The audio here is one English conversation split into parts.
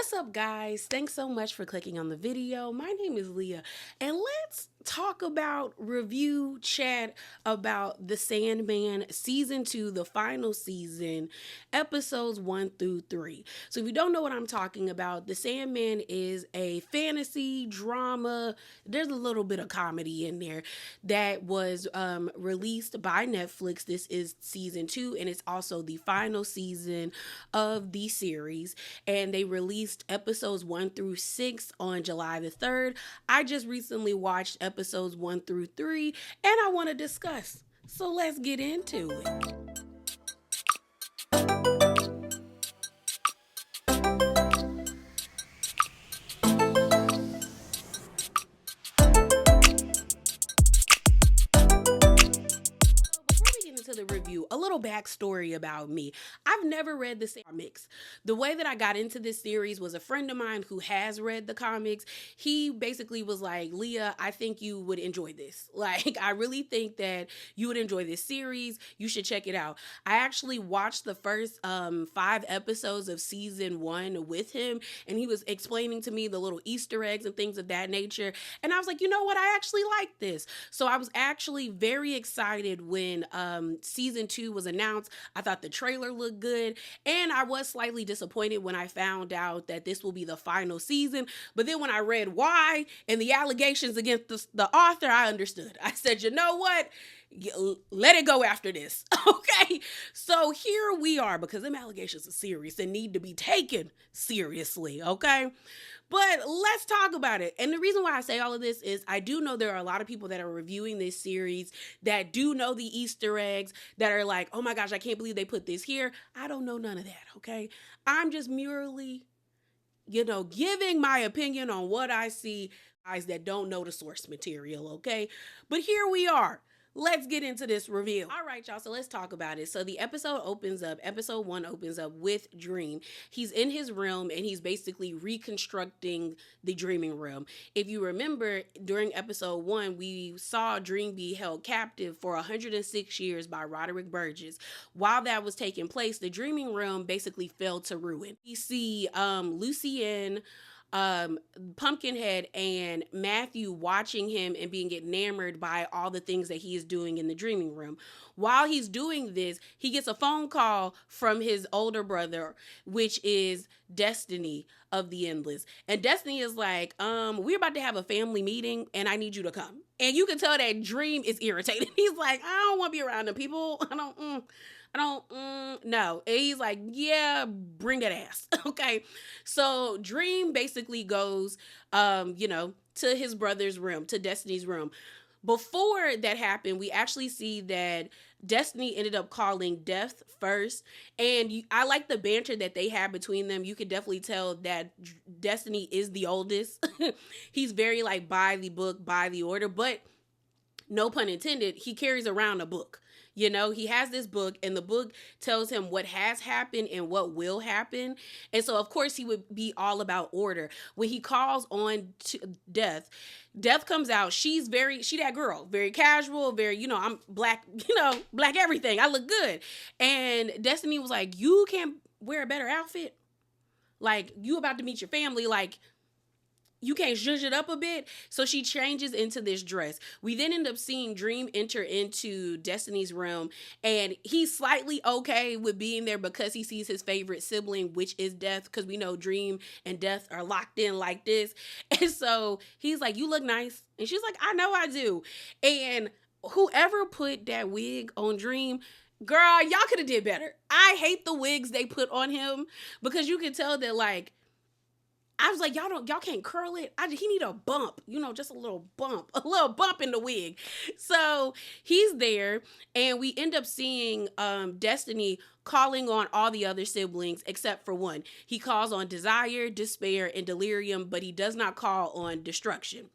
What's up, guys? Thanks so much for clicking on the video. My name is Leah, and let's talk about review chat about the Sandman season 2, the final season, episodes 1 through 3. So if you don't know what I'm talking about, the Sandman is a fantasy drama. There's a little bit of comedy in there that was released by Netflix. This is season 2, and it's also the final season of the series, and they released episodes 1 through 6 on July the 3rd. I just recently watched episodes 1 through 3, and I want to discuss. So let's get into it. The review, a little backstory about me. I've never read the comics. The way that I got into this series was a friend of mine who has read the comics. He basically was like, Leah, I think you would enjoy this. Like, I really think that you would enjoy this series. You should check it out. I actually watched the first 5 episodes of season 1 with him, and he was explaining to me the little Easter eggs and things of that nature. And I was like, you know what? I actually like this. So I was actually very excited when season 2 was announced. I thought the trailer looked good, and I was slightly disappointed when I found out that this will be the final season. But then when I read why and the allegations against the author, I understood. I said, you know what? Let it go after this. Okay, so here we are, because them allegations are serious and need to be taken seriously. Okay, but let's talk about it. And the reason why I say all of this is I do know there are a lot of people that are reviewing this series that do know the Easter eggs, that are like, oh my gosh, I can't believe they put this here. I don't know none of that. Okay, I'm just merely, giving my opinion on what I see, guys that don't know the source material. Okay, but here we are. Let's get into this review. All right, y'all, so let's talk about it. So the episode 1 opens up with Dream. He's in his room, and he's basically reconstructing the dreaming room. If you remember, during episode 1, we saw Dream be held captive for 106 years by Roderick Burgess. While that was taking place, the dreaming room basically fell to ruin. We see Lucien, Pumpkinhead, and Matthew watching him and being enamored by all the things that he is doing in the dreaming room. While he's doing this, he gets a phone call from his older brother, which is Destiny of the Endless. And Destiny is like, we're about to have a family meeting and I need you to come. And you can tell that Dream is irritated. He's like, I don't want to be around the people. I don't know. And he's like, yeah, bring that ass. Okay. So Dream basically goes, to his brother's room, to Destiny's room. Before that happened, we actually see that Destiny ended up calling Death first. And I like the banter that they had between them. You could definitely tell that Destiny is the oldest. He's very like by the book, by the order, but no pun intended, he carries around a book. He has this book, and the book tells him what has happened and what will happen. And so, of course, he would be all about order. When he calls on Death comes out. She that girl, very casual, very, I'm black, black everything. I look good. And Destiny was like, you can't wear a better outfit? Like, you about to meet your family, like, you can't zhuzh it up a bit? So she changes into this dress. We then end up seeing Dream enter into Destiny's room, and he's slightly okay with being there because he sees his favorite sibling, which is Death, because we know Dream and Death are locked in like this. And so he's like, you look nice. And she's like, I know I do. And whoever put that wig on Dream, girl, y'all could have did better. I hate the wigs they put on him, because you can tell that, like, I was like, y'all can't curl it. He need a bump, just a little bump in the wig. So he's there, and we end up seeing Destiny calling on all the other siblings except for one. He calls on Desire, Despair, and Delirium, but he does not call on Destruction.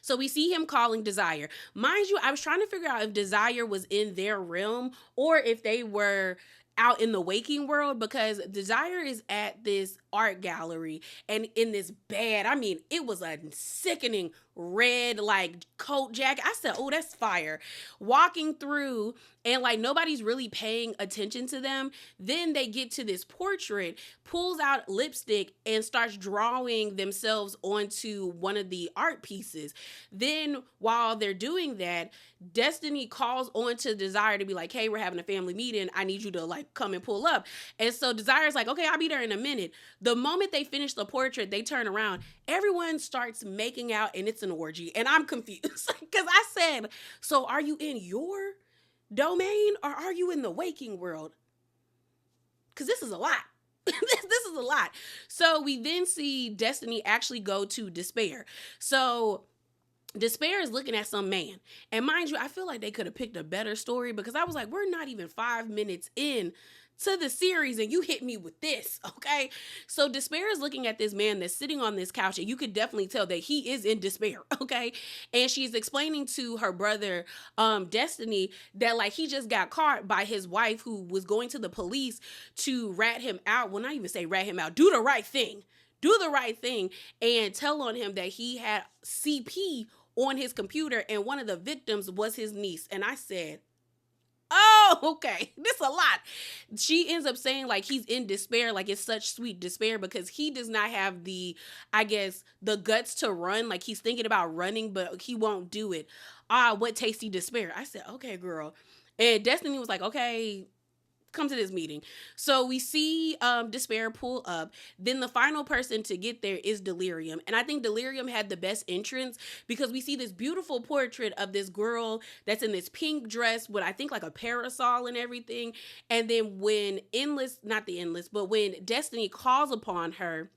So we see him calling Desire. Mind you, I was trying to figure out if Desire was in their realm or if they were out in the waking world, because Desire is at this art gallery, and in this bad, I mean, it was a sickening red like coat jacket. I said, oh, that's fire. Walking through, and like nobody's really paying attention to them. Then they get to this portrait, pulls out lipstick and starts drawing themselves onto one of the art pieces. Then while they're doing that, Destiny calls on to Desire to be like, hey, we're having a family meeting. I need you to like come and pull up. And so Desire's like, okay, I'll be there in a minute. The moment they finish the portrait, they turn around. Everyone starts making out and it's an orgy. And I'm confused because I said, so are you in your domain or are you in the waking world? Because this is a lot. this is a lot. So we then see Destiny actually go to Despair. So Despair is looking at some man. And mind you, I feel like they could have picked a better story because I was like, we're not even 5 minutes in to the series and you hit me with this, okay? So Despair is looking at this man that's sitting on this couch and you could definitely tell that he is in despair, okay? And she's explaining to her brother, Destiny, that like he just got caught by his wife who was going to the police to rat him out. Well, not even say rat him out, do the right thing and tell on him that he had CP on his computer and one of the victims was his niece. And I said, oh, okay, this is a lot. She ends up saying like he's in despair, like it's such sweet despair because he does not have the, I guess, the guts to run. Like he's thinking about running, but he won't do it. What tasty despair. I said, okay, girl. And Destiny was like, okay, come to this meeting. So we see Despair pull up. Then the final person to get there is Delirium. And I think Delirium had the best entrance because we see this beautiful portrait of this girl that's in this pink dress with I think like a parasol and everything. And then when when Destiny calls upon her,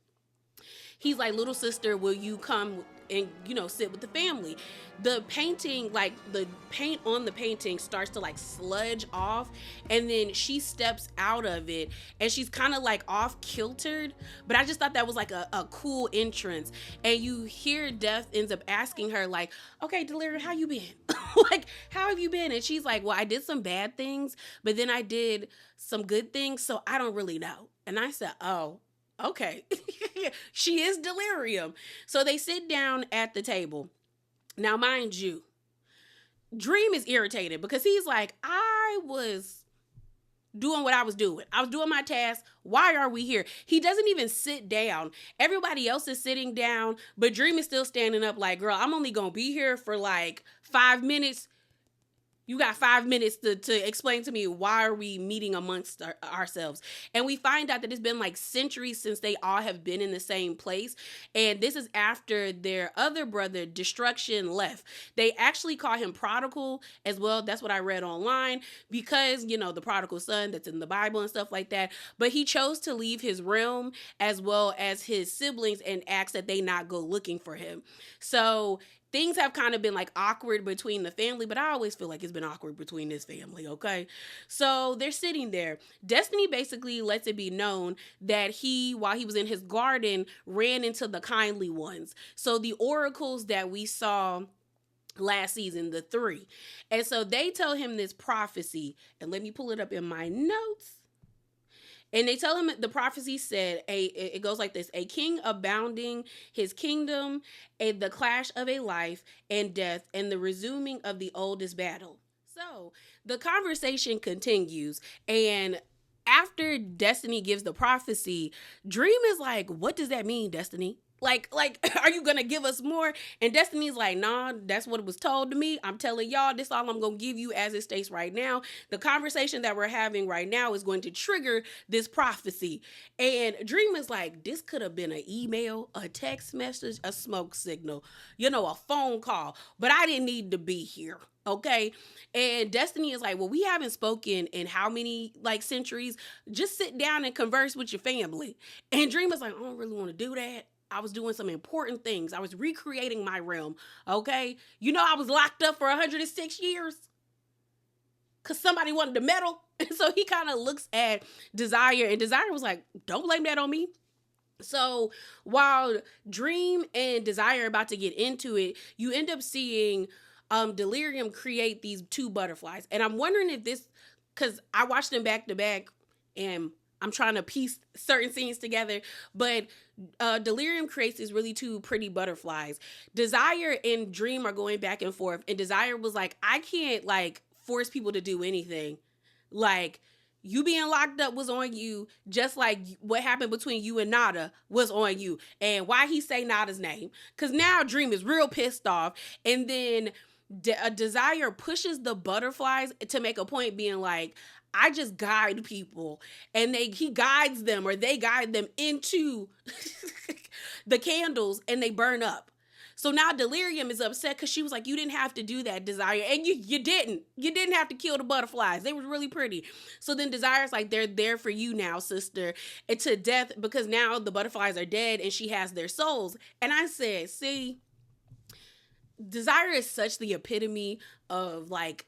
he's like, little sister, will you come and, sit with the family? The painting, like the paint on the painting starts to like sludge off. And then she steps out of it and she's kind of like off kiltered. But I just thought that was like a cool entrance. And you hear Death ends up asking her like, okay, Delirium, how you been? Like, how have you been? And she's like, well, I did some bad things, but then I did some good things. So I don't really know. And I said, oh, okay. She is Delirium. So they sit down at the table. Now, mind you, Dream is irritated because he's like, I was doing what I was doing. I was doing my task. Why are we here? He doesn't even sit down. Everybody else is sitting down, but Dream is still standing up like, girl, I'm only going to be here for like 5 minutes. You got 5 minutes to explain to me why are we meeting amongst ourselves. And we find out that it's been like centuries since they all have been in the same place. And this is after their other brother, Destruction, left. They actually call him Prodigal as well. That's what I read online because, the prodigal son that's in the Bible and stuff like that. But he chose to leave his realm as well as his siblings and asked that they not go looking for him. So things have kind of been like awkward between the family, but I always feel like it's been awkward between this family, okay? So they're sitting there. Destiny basically lets it be known that he, while he was in his garden, ran into the kindly ones. So the oracles that we saw last season, the 3. And so they tell him this prophecy, and let me pull it up in my notes. And they tell him the prophecy said, it goes like this: a king abounding his kingdom, the clash of a life and death, and the resuming of the oldest battle. So the conversation continues, and after Destiny gives the prophecy, Dream is like, what does that mean, Destiny? Like, are you going to give us more? And Destiny's like, nah, that's what was told to me. I'm telling y'all, this is all I'm going to give you as it states right now. The conversation that we're having right now is going to trigger this prophecy. And Dream is like, this could have been an email, a text message, a smoke signal, a phone call, but I didn't need to be here. Okay. And Destiny is like, well, we haven't spoken in how many centuries? Just sit down and converse with your family. And Dream is like, I don't really want to do that. I was doing some important things. I was recreating my realm, okay? I was locked up for 106 years because somebody wanted to meddle. And so he kind of looks at Desire, and Desire was like, don't blame that on me. So while Dream and Desire are about to get into it, you end up seeing Delirium create these 2 butterflies. And I'm wondering if this, because I watched them back to back, and I'm trying to piece certain scenes together, but Delirium creates these really two pretty butterflies. Desire and Dream are going back and forth, and Desire was like, I can't like force people to do anything. Like, you being locked up was on you, just like what happened between you and Nada was on you. And why he say Nada's name? Because now Dream is real pissed off, and then a Desire pushes the butterflies to make a point, being like, I just guide people, and he guides them, or they guide them into the candles, and they burn up. So now Delirium is upset because she was like, you didn't have to do that, Desire. And you didn't. You didn't have to kill the butterflies. They were really pretty. So then Desire's like, they're there for you now, sister. And to death, because now the butterflies are dead and she has their souls. And I said, see, Desire is such the epitome of like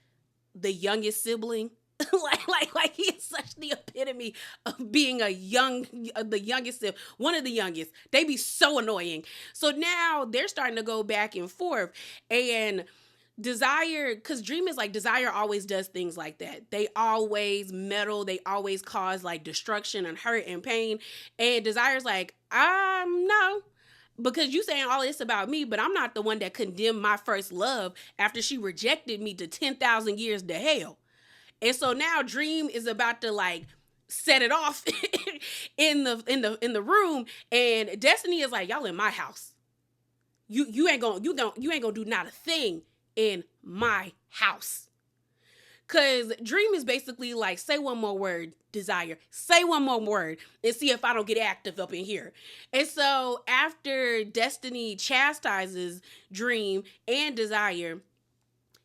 the youngest sibling. like he is such the epitome of being the youngest, one of the youngest. They be so annoying. So now they're starting to go back and forth, and Desire, because Dream is like, Desire always does things like that. They always meddle. They always cause like destruction and hurt and pain. And Desire's like, no. Because you saying all this about me, but I'm not the one that condemned my first love after she rejected me to 10,000 years to hell. And so now Dream is about to like set it off in the room, and Destiny is like, y'all in my house. You ain't gonna do not a thing in my house. Cause Dream is basically like, say one more word, Desire. Say one more word and see if I don't get active up in here. And so after Destiny chastises Dream and Desire,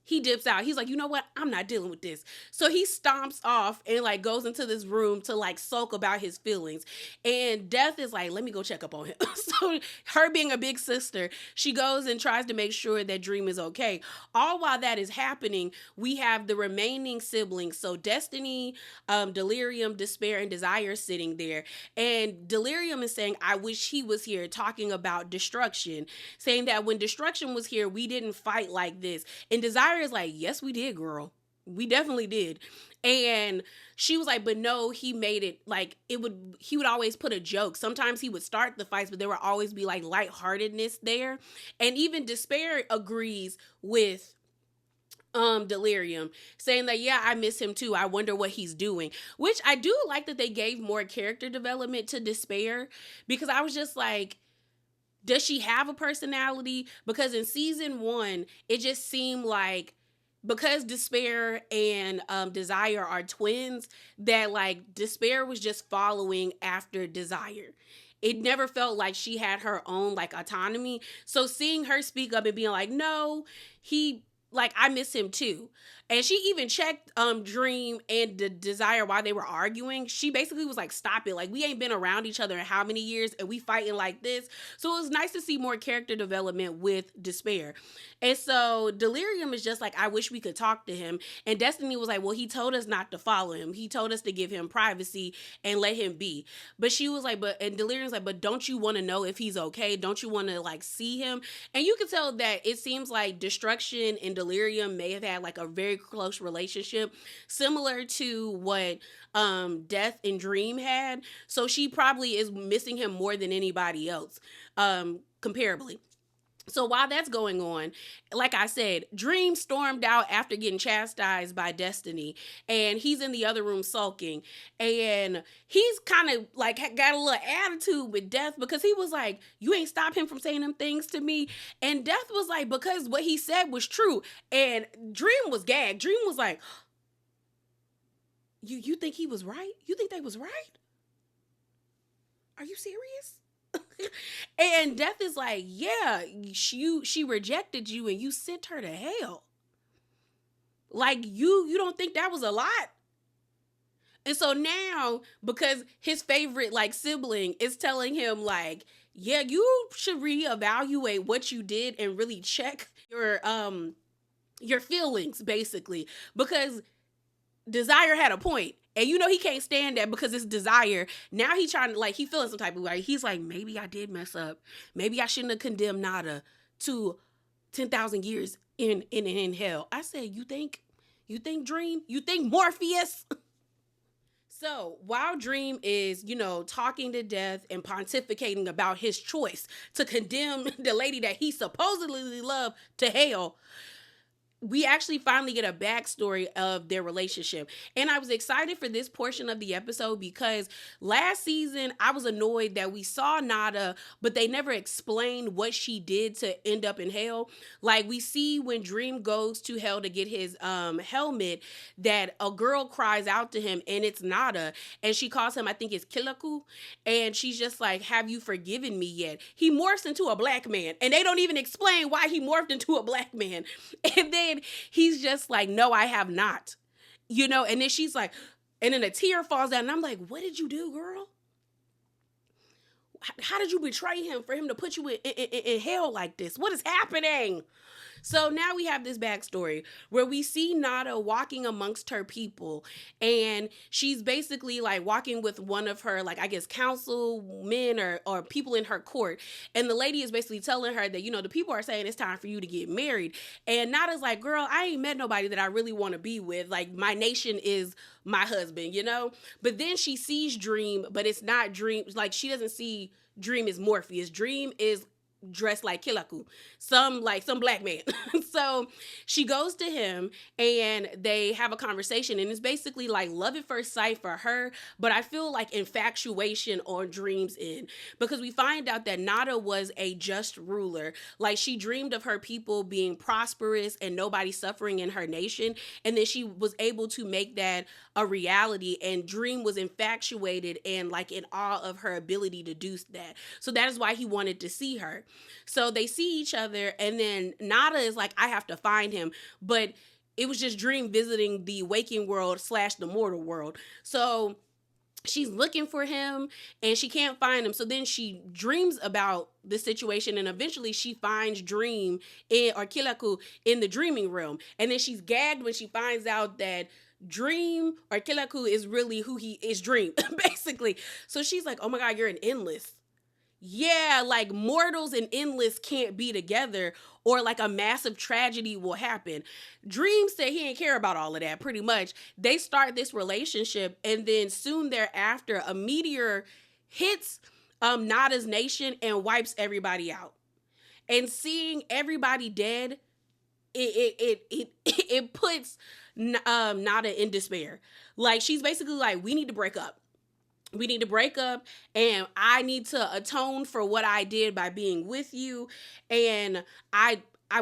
he dips out. He's like, you know what? I'm not dealing with this. So he stomps off and like goes into this room to like sulk about his feelings. And Death is like, let me go check up on him. So her being a big sister, she goes and tries to make sure that Dream is okay. All while that is happening, we have the remaining siblings. So Destiny, Delirium, Despair, and Desire sitting there. And Delirium is saying, I wish he was here, talking about destruction, saying that when destruction was here, we didn't fight like this. And Desire is like, yes, we did, girl. We definitely did. And she was like, but no, he made it like he would always put a joke. Sometimes he would start the fights, but there would always be like lightheartedness there. And even Despair agrees with Delirium, saying that, yeah, I miss him too. I wonder what he's doing. Which I do like that they gave more character development to Despair, because I was just like, does she have a personality? Because in season 1, it just seemed like, because Despair and Desire are twins, that like Despair was just following after Desire. It never felt like she had her own like autonomy. So seeing her speak up and being like, no, I miss him too. And she even checked Dream and Desire while they were arguing. She basically was like, stop it. Like, we ain't been around each other in how many years, and we fighting like this. So it was nice to see more character development with Despair. And so Delirium is just like, I wish we could talk to him. And Destiny was like, well, he told us not to follow him. He told us to give him privacy and let him be. But she was like, and Delirium's like, but don't you want to know if he's okay? Don't you want to like see him? And you can tell that it seems like Destruction and Delirium may have had like a very close relationship, similar to what Death and Dream had. So she probably is missing him more than anybody else, comparably. So while that's going on, like I said, Dream stormed out after getting chastised by Destiny, and he's in the other room sulking, and he's kind of like got a little attitude with Death, because he was like, you ain't stop him from saying them things to me. And Death was like, because what he said was true. And Dream was gagged. Dream was like, you think he was right? You think they was right? Are you serious? And Death is like, yeah, she rejected you and you sent her to hell. Like, you don't think that was a lot? And so now, because his favorite like sibling is telling him like, yeah, you should reevaluate what you did and really check your feelings, basically, because Desire had a point. And you know he can't stand that, because it's Desire. Now he trying to like, he feeling some type of way. He's like, maybe I did mess up. Maybe I shouldn't have condemned Nada to 10,000 years in hell. I said, you think Dream? You think Morpheus? So while Dream is, talking to Death and pontificating about his choice to condemn the lady that he supposedly loved to hell, we actually finally get a backstory of their relationship. And I was excited for this portion of the episode because last season I was annoyed that we saw Nada, but they never explained what she did to end up in hell. Like we see when Dream goes to hell to get his helmet, that a girl cries out to him and it's Nada. And she calls him, I think it's Kilaku. And she's just like, have you forgiven me yet? He morphs into a black man. And they don't even explain why he morphed into a black man. And then he's just like, no, I have not, and then she's like, and then a tear falls down. And I'm like, what did you do, girl? How did you betray him for him to put you in hell like this? What is happening? So now we have this backstory where we see Nada walking amongst her people, and she's basically like walking with one of her, like, I guess, councilmen or people in her court. And the lady is basically telling her that, the people are saying it's time for you to get married. And Nada's like, girl, I ain't met nobody that I really want to be with. Like, my nation is my husband, But then she sees Dream, but it's not Dream. Like, she doesn't see Dream as Morpheus. Dream is dressed like Kilaku, some black man. So she goes to him and they have a conversation, and it's basically like love at first sight for her, but I feel like infatuation on Dream's end, because we find out that Nada was a just ruler. Like, she dreamed of her people being prosperous and nobody suffering in her nation, and then she was able to make that a reality, and Dream was infatuated and like in awe of her ability to do that. So that is why he wanted to see her. So they see each other, and then Nada is like, I have to find him. But it was just Dream visiting the waking world / the mortal world. So she's looking for him and she can't find him. So then she dreams about the situation, and eventually she finds Dream or Kilaku in the dreaming realm. And then she's gagged when she finds out that Dream or Kilaku is really who he is, Dream, basically. So she's like, oh my God, you're an endless. Yeah, like mortals and endless can't be together, or like a massive tragedy will happen. Dream said he didn't care about all of that, pretty much. They start this relationship, and then soon thereafter, a meteor hits Nada's nation and wipes everybody out. And seeing everybody dead, it puts Nada in despair. Like, she's basically like, we need to break up. We need to break up, and I need to atone for what I did by being with you. And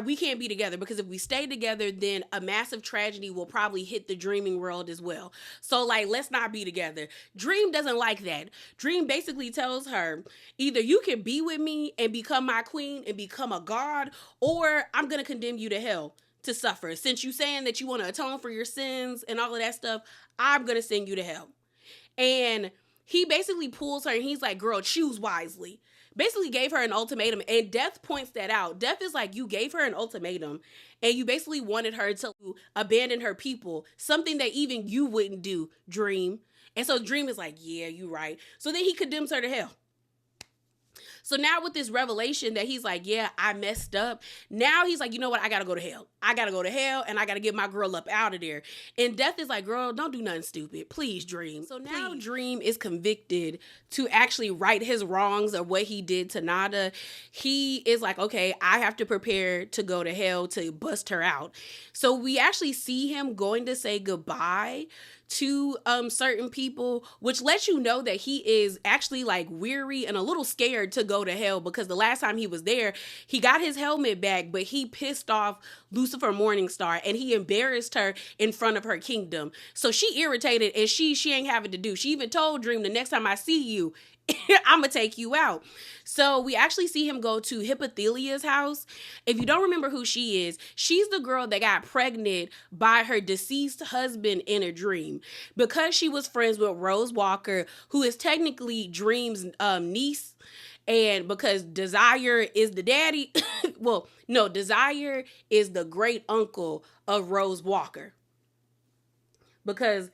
we can't be together, because if we stay together, then a massive tragedy will probably hit the dreaming world as well. So, like, let's not be together. Dream doesn't like that. Dream basically tells her, either you can be with me and become my queen and become a god, or I'm going to condemn you to hell to suffer. Since you saying that you want to atone for your sins and all of that stuff, I'm going to send you to hell. And he basically pulls her and he's like, girl, choose wisely. Basically gave her an ultimatum, and Death points that out. Death is like, you gave her an ultimatum and you basically wanted her to abandon her people, something that even you wouldn't do, Dream. And so Dream is like, yeah, you right. So then he condemns her to hell. So now with this revelation that he's like, yeah, I messed up. Now he's like, you know what? I got to go to hell. I got to go to hell, and I got to get my girl up out of there. And Death is like, girl, don't do nothing stupid. Please, Dream. So now Dream is convicted to actually right his wrongs of what he did to Nada. He is like, okay, I have to prepare to go to hell to bust her out. So we actually see him going to say goodbye to certain people, which lets you know that he is actually like weary and a little scared to go to hell, because the last time he was there, he got his helmet back, but he pissed off Lucifer Morningstar and he embarrassed her in front of her kingdom. So she irritated, and she ain't having to do. She even told Dream, the next time I see you, I'm gonna take you out. So we actually see him go to Hippothelia's house. If you don't remember who she is, she's the girl that got pregnant by her deceased husband in a dream, because she was friends with Rose Walker, who is technically Dream's niece. And because Desire is the daddy, well, no, Desire is the great uncle of Rose Walker, because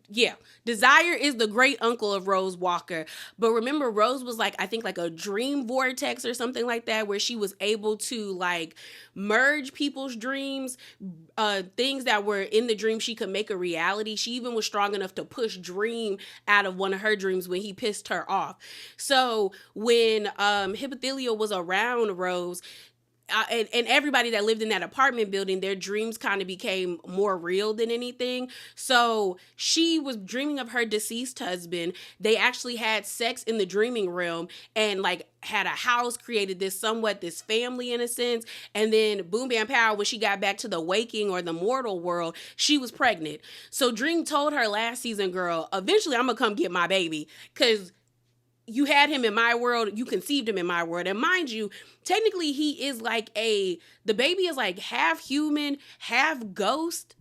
Yeah, Desire is the great uncle of Rose Walker. But remember, Rose was like, I think like a dream vortex or something like that, where she was able to like merge people's dreams, things that were in the dream she could make a reality. She even was strong enough to push Dream out of one of her dreams when he pissed her off. So when Hippothelial was around Rose, and everybody that lived in that apartment building, their dreams kind of became more real than anything. So she was dreaming of her deceased husband. They actually had sex in the dreaming realm and like had a house, created this family in a sense. And then boom, bam, pow, when she got back to the waking or the mortal world, she was pregnant. So Dream told her last season, girl, eventually I'm gonna come get my baby, because you had him in my world, you conceived him in my world. And mind you, technically he is like the baby is like half human, half ghost,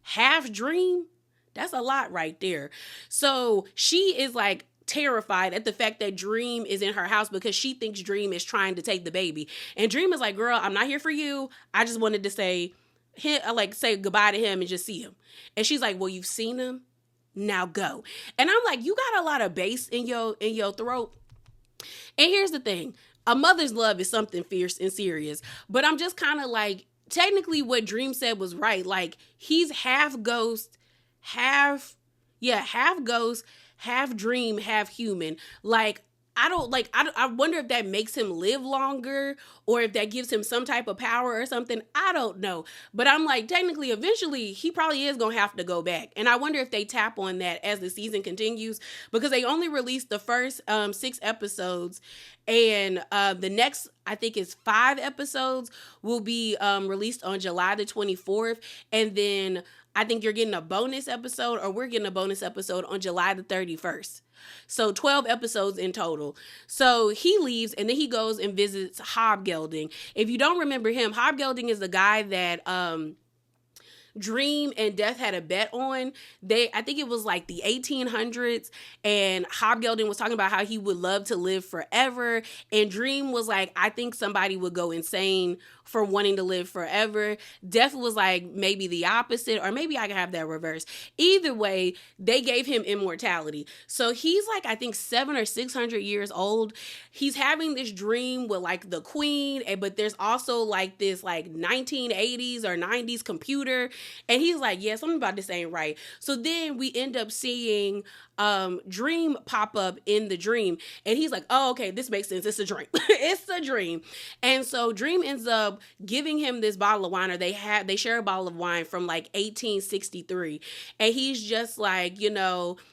half dream. That's a lot right there. So she is like terrified at the fact that Dream is in her house because she thinks Dream is trying to take the baby. And Dream is like, girl, I'm not here for you. I just wanted to say goodbye to him and just see him. And she's like, well, you've seen him? Now go. And I'm like, you got a lot of bass in your throat. And here's the thing, a mother's love is something fierce and serious, but I'm just kind of like, technically what Dream said was right. Like, he's half ghost, half ghost, half dream, half human. Like, I wonder if that makes him live longer or if that gives him some type of power or something. I don't know. But I'm like, technically, eventually, he probably is going to have to go back. And I wonder if they tap on that as the season continues, because they only released the first 6 episodes. And the next, I think it's 5 episodes, will be released on July the 24th. And then I think you're getting a bonus episode, or we're getting a bonus episode on July the 31st. So 12 episodes in total. So he leaves and then he goes and visits Hobgelding. If you don't remember him, Hobgelding is the guy that Dream and Death had a bet on. I think it was like the 1800s, and Hobgelding was talking about how he would love to live forever, and Dream was like, I think somebody would go insane for wanting to live forever. Death was like, maybe the opposite, or maybe I could have that reverse. Either way, they gave him immortality. So he's like, I think 700 or 600 years old. He's having this dream with like the queen, but there's also like this like 1980s or 90s computer. And he's like, yeah, something about this ain't right. So then we end up seeing Dream pop up in the dream. And he's like, oh, okay, this makes sense. It's a dream. It's a dream. And so Dream ends up giving him this bottle of wine, or they share a bottle of wine from like 1863. And he's just like,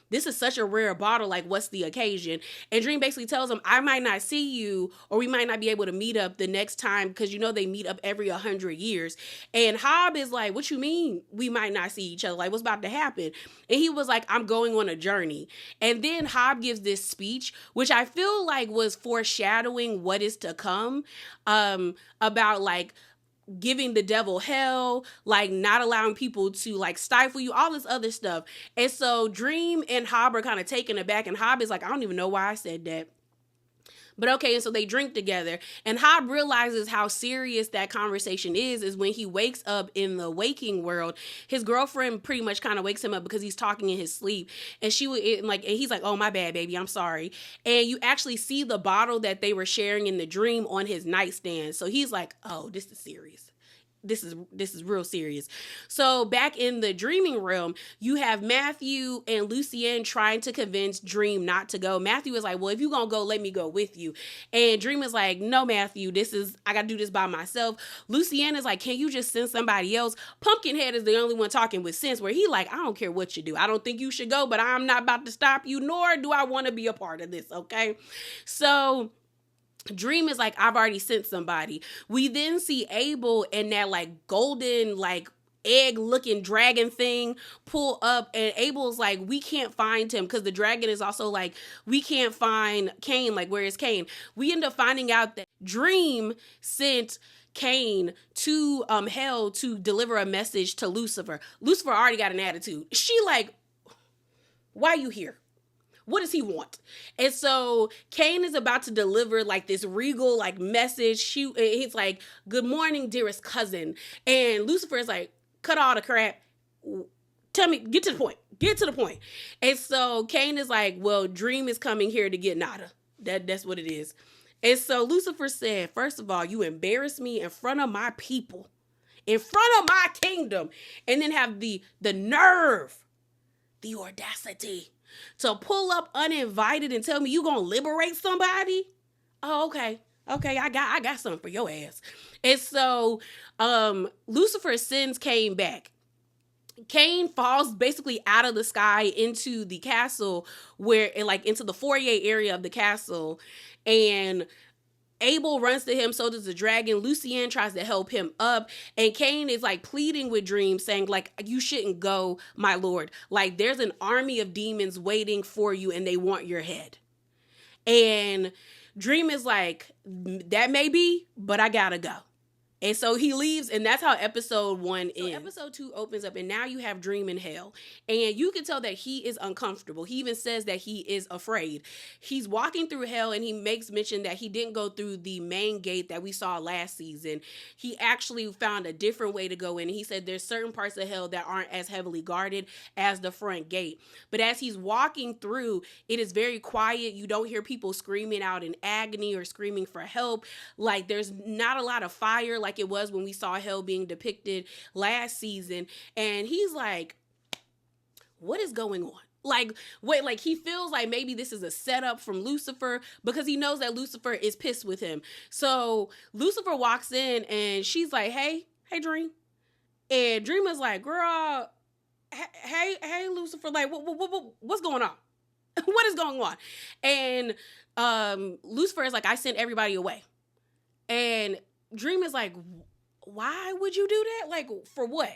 this is such a rare bottle. Like, what's the occasion? And Dream basically tells him, I might not see you, or we might not be able to meet up the next time, because they meet up every 100 years. And Hob is like, what you mean we might not see each other? Like, what's about to happen? And he was like, I'm going on a journey. And then Hob gives this speech, which I feel like was foreshadowing what is to come, about like giving the devil hell, like not allowing people to like stifle you, all this other stuff. And so Dream and Hob are kind of taken aback, and Hob is like, I don't even know why I said that. But okay, and so they drink together, and Hob realizes how serious that conversation is when he wakes up in the waking world. His girlfriend pretty much kind of wakes him up because he's talking in his sleep, and and he's like, oh, my bad, baby, I'm sorry. And you actually see the bottle that they were sharing in the dream on his nightstand. So he's like, oh, this is serious. This is real serious. So back in the dreaming realm, you have Matthew and Lucienne trying to convince Dream not to go. Matthew is like, well, if you gonna go, let me go with you. And Dream is like, no, Matthew, I gotta do this by myself. Lucienne is like, can you just send somebody else? Pumpkinhead is the only one talking with sense, where he like, I don't care what you do. I don't think you should go, but I'm not about to stop you, nor do I want to be a part of this, okay? So Dream is like, I've already sent somebody. We then see Abel and that like golden like egg looking dragon thing pull up, and Abel's like, we can't find him, because the dragon is also like, we can't find Cain. Like, where is Cain? We end up finding out that Dream sent Cain to hell to deliver a message to Lucifer. Lucifer already got an attitude. She like, why you here? What does he want? And so Cain is about to deliver like this regal like message. He's like, good morning, dearest cousin. And Lucifer is like, cut all the crap. tell me, get to the point. Get to the point. And so Cain is like, well, Dream is coming here to get Nada. That's what it is. And so Lucifer said, first of all, you embarrass me in front of my people, in front of my kingdom, and then have the nerve, the audacity to pull up uninvited and tell me you gonna liberate somebody. Oh, okay. Okay, I got something for your ass. And so Lucifer's sins came back. Cain falls basically out of the sky into the castle, where like into the foyer area of the castle, and Abel runs to him, so does the dragon. Lucien tries to help him up, and Cain is like pleading with Dream, saying like, you shouldn't go, my lord. Like, there's an army of demons waiting for you and they want your head. And Dream is like, that may be, but I gotta go. And so he leaves, and that's how episode 1 ends. So episode 2 opens up, and now you have Dream in hell. And you can tell that he is uncomfortable. He even says that he is afraid. He's walking through hell, and he makes mention that he didn't go through the main gate that we saw last season. He actually found a different way to go in. And he said there's certain parts of hell that aren't as heavily guarded as the front gate. But as he's walking through, it is very quiet. You don't hear people screaming out in agony or screaming for help. Like, there's not a lot of fire like it was when we saw hell being depicted last season. And he's like, what is going on? Like, wait, like he feels like maybe this is a setup from Lucifer, because he knows that Lucifer is pissed with him. So Lucifer walks in and she's like, hey Dream. And Dream is like, girl, hey Lucifer, like what's going on? What is going on? And Lucifer is like, I sent everybody away. And Dream is like, why would you do that? Like, for what?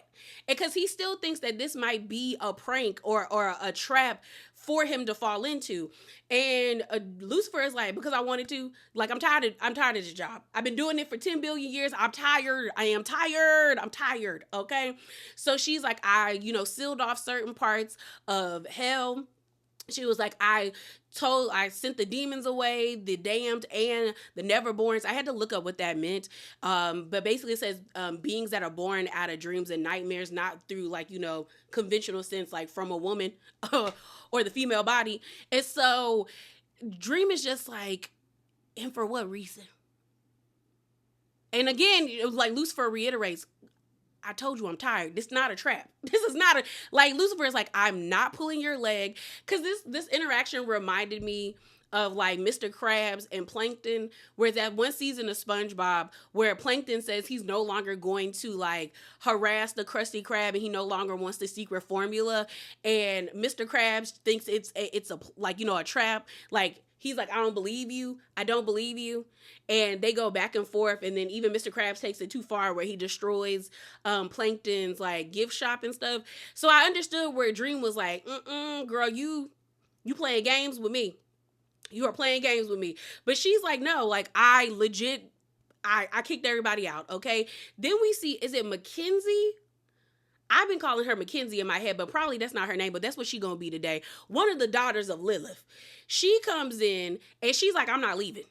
And because he still thinks that this might be a prank or a trap for him to fall into. And Lucifer is like, because I wanted to. Like, I'm tired of this job. I've been doing it for 10 billion years. I'm tired. I am tired. I'm tired. Okay. So she's like, I sealed off certain parts of hell. She was like, I sent the demons away, the damned and the neverborns. I had to look up what that meant. But basically it says beings that are born out of dreams and nightmares, not through like, conventional sense, like from a woman or the female body. And so Dream is just like, and for what reason? And again, it was like Lucifer reiterates, I told you I'm tired. This is not a trap. This is not like Lucifer is like, I'm not pulling your leg. Cause this interaction reminded me of like Mr. Krabs and Plankton, where that one season of SpongeBob where Plankton says he's no longer going to like harass the Krusty Krab and he no longer wants the secret formula. And Mr. Krabs thinks it's a like, a trap. Like, he's like, I don't believe you. I don't believe you. And they go back and forth. And then even Mr. Krabs takes it too far where he destroys Plankton's like gift shop and stuff. So I understood where Dream was like, girl, you playing games with me. You are playing games with me. But she's like, no, like I kicked everybody out. Okay. Then we see, is it Mackenzie? I've been calling her Mackenzie in my head, but probably that's not her name, but that's what she's going to be today. One of the daughters of Lilith. She comes in and she's like, I'm not leaving.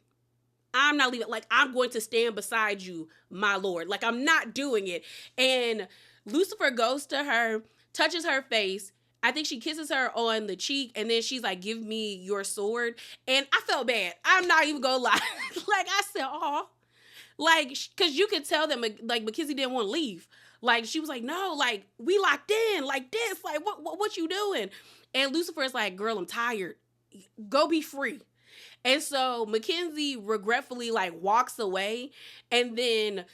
I'm not leaving. Like, I'm going to stand beside you, my lord. Like, I'm not doing it. And Lucifer goes to her, touches her face. I think she kisses her on the cheek. And then she's like, give me your sword. And I felt bad. I'm not even going to lie. Like, I said, oh, like, because you could tell that like Mackenzie didn't want to leave. Like, she was like, no, like, we locked in like this. Like, what you doing? And Lucifer is like, girl, I'm tired. Go be free. And so Mackenzie regretfully like walks away, and then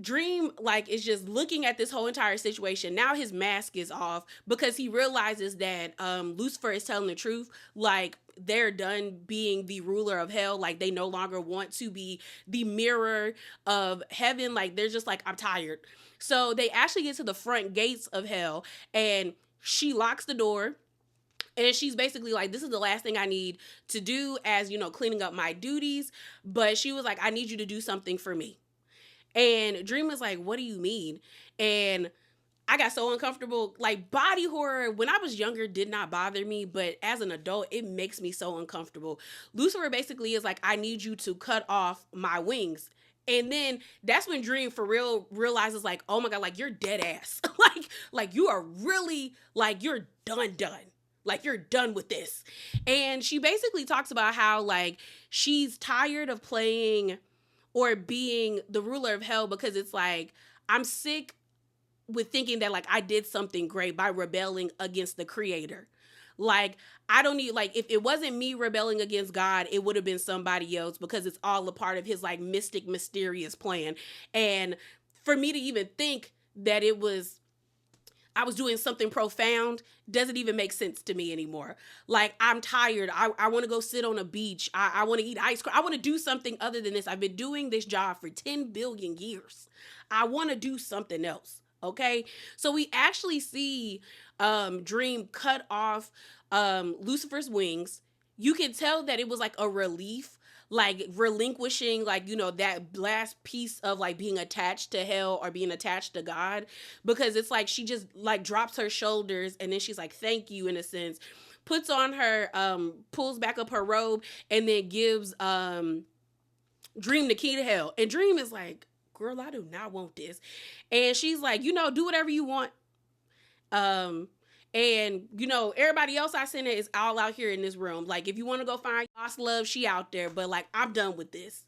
Dream like is just looking at this whole entire situation. Now his mask is off because he realizes that Lucifer is telling the truth. Like, they're done being the ruler of hell. Like, they no longer want to be the mirror of heaven. Like, they're just like, I'm tired. So they actually get to the front gates of hell, and she locks the door. And she's basically like, this is the last thing I need to do as, cleaning up my duties. But she was like, I need you to do something for me. And Dream was like, what do you mean? And I got so uncomfortable. Like, body horror, when I was younger, did not bother me. But as an adult, it makes me so uncomfortable. Lucifer basically is like, I need you to cut off my wings. And then that's when Dream for real realizes like, oh my God, like you're dead ass. Like you are really like you're done. Like you're done with this. And she basically talks about how like she's tired of playing or being the ruler of hell because it's like I'm sick with thinking that like I did something great by rebelling against the creator. Like I don't need like if it wasn't me rebelling against God, it would have been somebody else because it's all a part of his like mysterious plan. And for me to even think that I was doing something profound doesn't even make sense to me anymore. Like I'm tired. I want to go sit on a beach. I want to eat ice cream. I want to do something other than this. I've been doing this job for 10 billion years. I want to do something else. Okay. So we actually see Dream cut off Lucifer's wings. You can tell that it was like a relief, like relinquishing like that last piece of like being attached to hell or being attached to God, because it's like she just like drops her shoulders and then she's like thank you in a sense, puts on her pulls back up her robe and then gives Dream the key to hell. And Dream is like, girl, I do not want this. And she's like, do whatever you want. And everybody else I sent is all out here in this room. Like, if you want to go find lost love, she out there. But like, I'm done with this.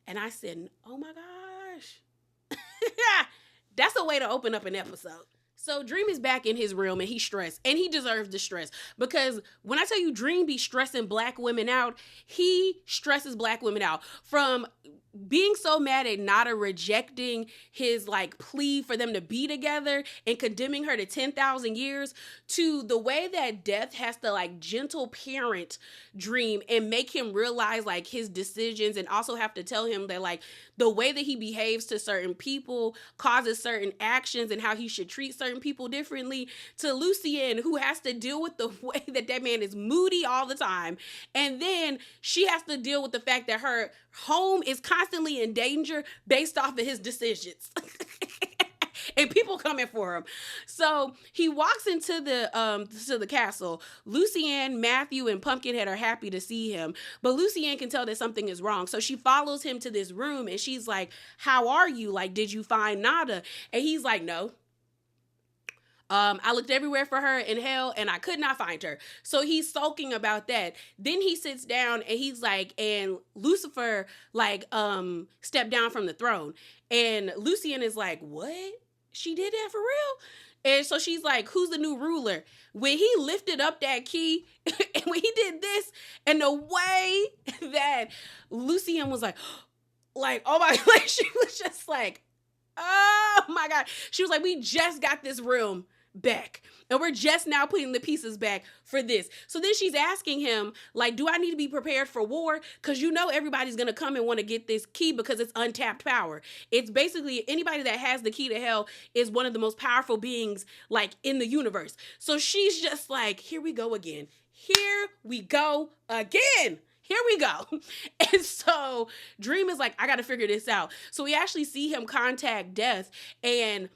And I said, oh my gosh. That's a way to open up an episode. So Dream is back in his room and he's stressed, and he deserves the stress, because when I tell you Dream be stressing black women out, he stresses black women out from being so mad at Nada rejecting his like plea for them to be together and condemning her to 10,000 years, to the way that Death has to like gentle parent Dream and make him realize like his decisions, and also have to tell him that like the way that he behaves to certain people causes certain actions and how he should treat certain people differently, to Lucienne, who has to deal with the way that that man is moody all the time. And then she has to deal with the fact that her home is constantly in danger based off of his decisions. And people coming for him. So he walks into the castle. Lucienne, Matthew, and Pumpkinhead are happy to see him, but Lucienne can tell that something is wrong. So she follows him to this room and she's like, how are you? Like, did you find Nada? And he's like, no. I looked everywhere for her in hell and I could not find her. So he's sulking about that. Then he sits down and he's like, and Lucifer like stepped down from the throne. And Lucienne is like, what? She did that for real? And so she's like, who's the new ruler? When he lifted up that key and when he did this, and the way that Lucienne was like, oh my, like she was just like, oh my God. She was like, we just got this room back and we're just now putting the pieces back for this. So then she's asking him like, do I need to be prepared for war? Because everybody's gonna come and want to get this key because it's untapped power. It's basically anybody that has the key to hell is one of the most powerful beings like in the universe. So she's just like, here we go again. Here we go. And so Dream is like, I got to figure this out. So we actually see him contact Death, and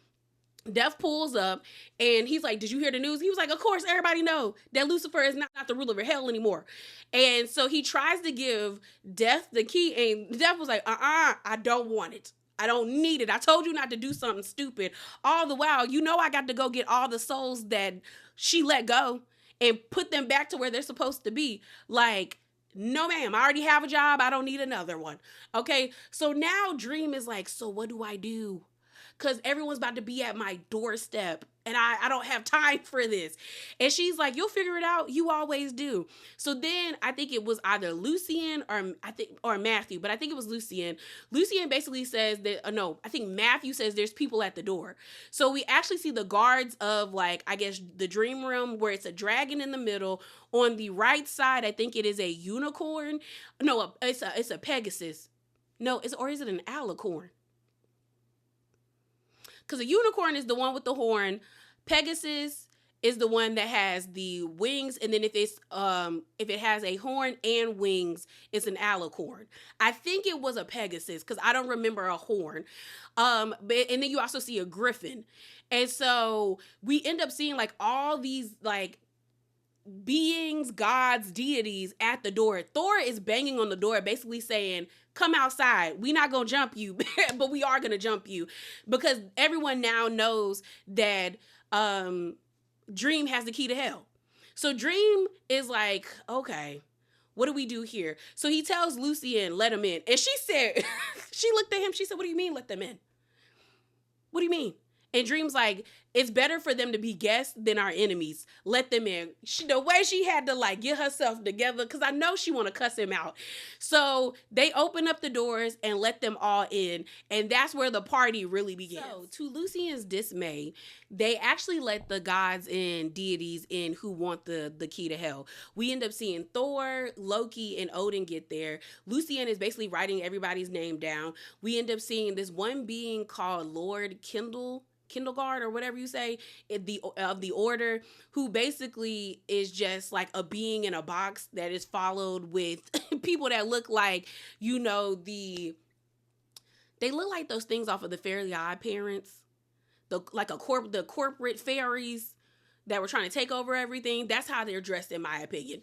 Death pulls up and he's like, did you hear the news? He was like, of course, everybody know that Lucifer is not the ruler of hell anymore. And so he tries to give Death the key, and Death was like, I don't want it. I don't need it. I told you not to do something stupid. All the while, I got to go get all the souls that she let go and put them back to where they're supposed to be. Like, no, ma'am, I already have a job. I don't need another one. Okay. So now Dream is like, so what do I do? Because everyone's about to be at my doorstep and I don't have time for this. And she's like, you'll figure it out. You always do. So then I think it was either Lucienne or Matthew, but I think it was Lucienne. Lucienne basically says that, no, I think Matthew says there's people at the door. So we actually see the guards of like, I guess the dream room, where it's a dragon in the middle. On the right side, I think it is a unicorn. No, it's a Pegasus. No, is it an alicorn? Because a unicorn is the one with the horn. Pegasus is the one that has the wings, and then if it has a horn and wings, it's an alicorn. I think it was a Pegasus because I don't remember a horn. And then you also see a griffin, and so we end up seeing like all these like beings, gods, deities at the door. Thor is banging on the door, basically saying, come outside. We not gonna jump you, but we are gonna jump you because everyone now knows that Dream has the key to hell. So Dream is like, okay, what do we do here? So he tells Lucien, let him in. And she said, she looked at him, she said, what do you mean let them in? What do you mean? And Dream's like, it's better for them to be guests than our enemies. Let them in. The way she had to like get herself together, because I know she want to cuss him out. So they open up the doors and let them all in. And that's where the party really begins. So to Lucien's dismay, they actually let the gods and deities in who want the key to hell. We end up seeing Thor, Loki, and Odin get there. Lucien is basically writing everybody's name down. We end up seeing this one being called Lord Kindlegard or whatever you say of the order, who basically is just like a being in a box that is followed with people that look like, you know, they look like those things off of the Fairly Odd Parents, the corporate fairies that were trying to take over everything. That's how they're dressed, in my opinion.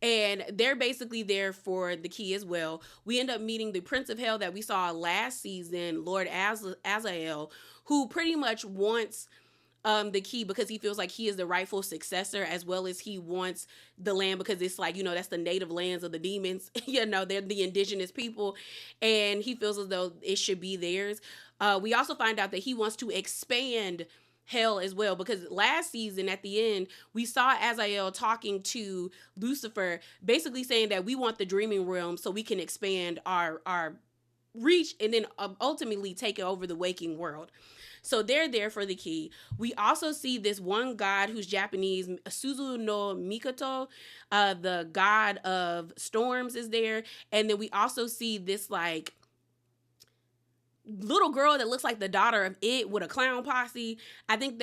And they're basically there for the key as well. We end up meeting the Prince of Hell that we saw last season, Lord Azael, who pretty much wants the key because he feels like he is the rightful successor, as well as he wants the land because it's like, you know, that's the native lands of the demons. You know, they're the indigenous people, and he feels as though it should be theirs. We also find out that he wants to expand hell as well, because last season at the end we saw Azael talking to Lucifer, basically saying that we want the dreaming realm so we can expand our reach and then ultimately take over the waking world. So they're there for the key. We also see this one god who's Japanese, Suzu no Mikoto, the god of storms, is there. And then we also see this like little girl that looks like the daughter of It with a clown posse. I think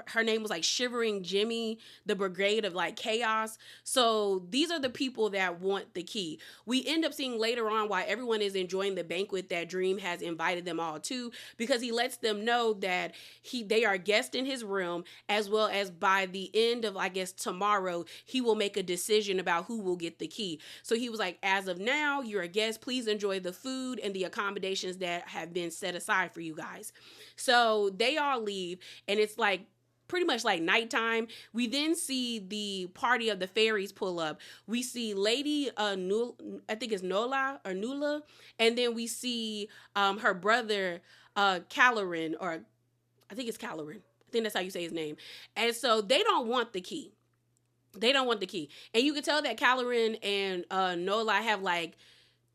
her name was like Shivering Jimmy, the Brigade of like Chaos. So these are the people that want the key. We end up seeing later on why everyone is enjoying the banquet that Dream has invited them all to, because he lets them know that they are guests in his room, as well as by the end of, I guess, tomorrow, he will make a decision about who will get the key. So he was like, as of now, you're a guest. Please enjoy the food and the accommodations that have been set aside for you guys. So they all leave, and it's like pretty much like nighttime. We then see the party of the fairies pull up. We see Lady I think it's Nola or Nula, and then we see her brother Calorin, or I think it's Calorin. I think that's how you say his name. And so they don't want the key. They don't want the key. And you can tell that Calorin and Nola have like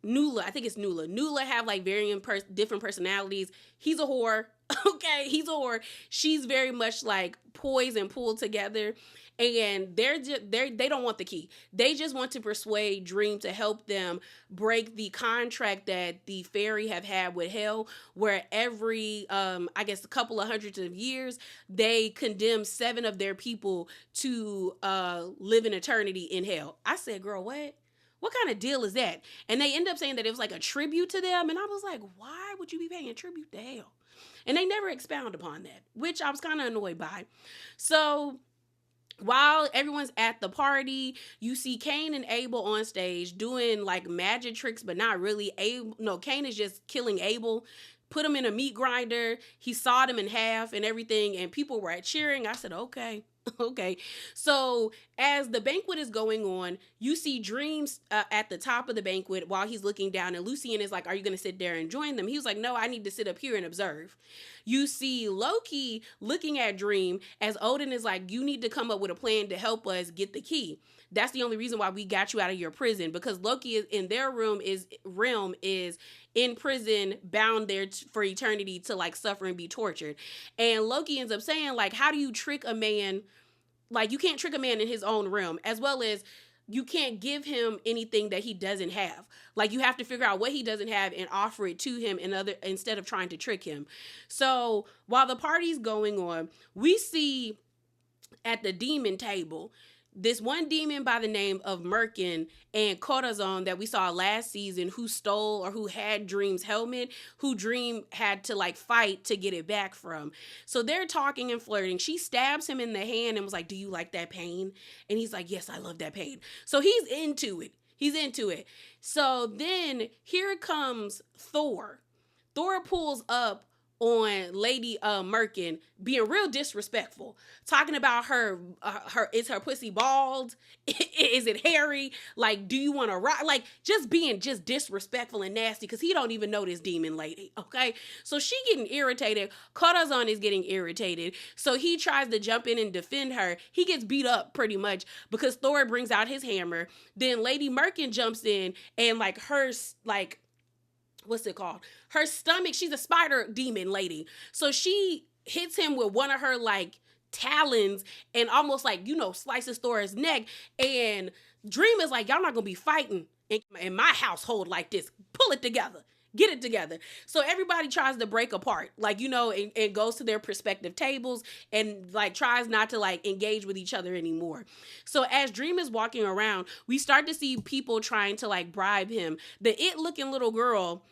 Nula, I think it's Nula. Nula have like varying different personalities. He's a whore. Okay, he's a whore. She's very much like poised and pulled together. And they don't want the key. They just want to persuade Dream to help them break the contract that the fairy have had with hell, where every I guess a couple of hundreds of years they condemn 7 of their people to live in eternity in hell. I said, girl, what? What kind of deal is that? And they end up saying that it was like a tribute to them. And I was like, why would you be paying tribute to hell? And they never expound upon that, which I was kind of annoyed by. So while everyone's at the party, you see Cain and Abel on stage doing like magic tricks, but not really. Cain is just killing Abel, put him in a meat grinder. He sawed him in half and everything. And people were cheering. I said, okay. Okay, so as the banquet is going on, you see Dreams at the top of the banquet while he's looking down, and Lucien is like, are you going to sit there and join them? He was like, no, I need to sit up here and observe. You see Loki looking at Dream as Odin is like, you need to come up with a plan to help us get the key. That's the only reason why we got you out of your prison, because Loki is in their realm is in prison, bound there for eternity to like suffer and be tortured. And Loki ends up saying like, how do you trick a man? Like, you can't trick a man in his own realm, as well as you can't give him anything that he doesn't have. Like, you have to figure out what he doesn't have and offer it to him instead of trying to trick him. So while the party's going on, we see at the demon table this one demon by the name of Merkin and Corazon that we saw last season, who stole or who had Dream's helmet, who Dream had to like fight to get it back from. So they're talking and flirting. She stabs him in the hand and was like, do you like that pain? And he's like, yes, I love that pain. So he's into it. He's into it. So then here comes Thor. Thor pulls up on Lady Merkin being real disrespectful, talking about her is her pussy bald? Is it hairy? Like, do you want to rock? Like, just being just disrespectful and nasty because he don't even know this demon lady. Okay, so she getting irritated. Corazon is getting irritated, so he tries to jump in and defend her. He gets beat up pretty much because Thor brings out his hammer. Then Lady Merkin jumps in and like hers like what's it called? Her stomach, she's a spider demon lady. So she hits him with one of her like talons and almost like, slices Thor's neck. And Dream is like, y'all not gonna be fighting in my household like this. Pull it together. Get it together. So everybody tries to break apart, like, and goes to their respective tables and like tries not to like engage with each other anymore. So as Dream is walking around, we start to see people trying to like bribe him. The it looking little girl,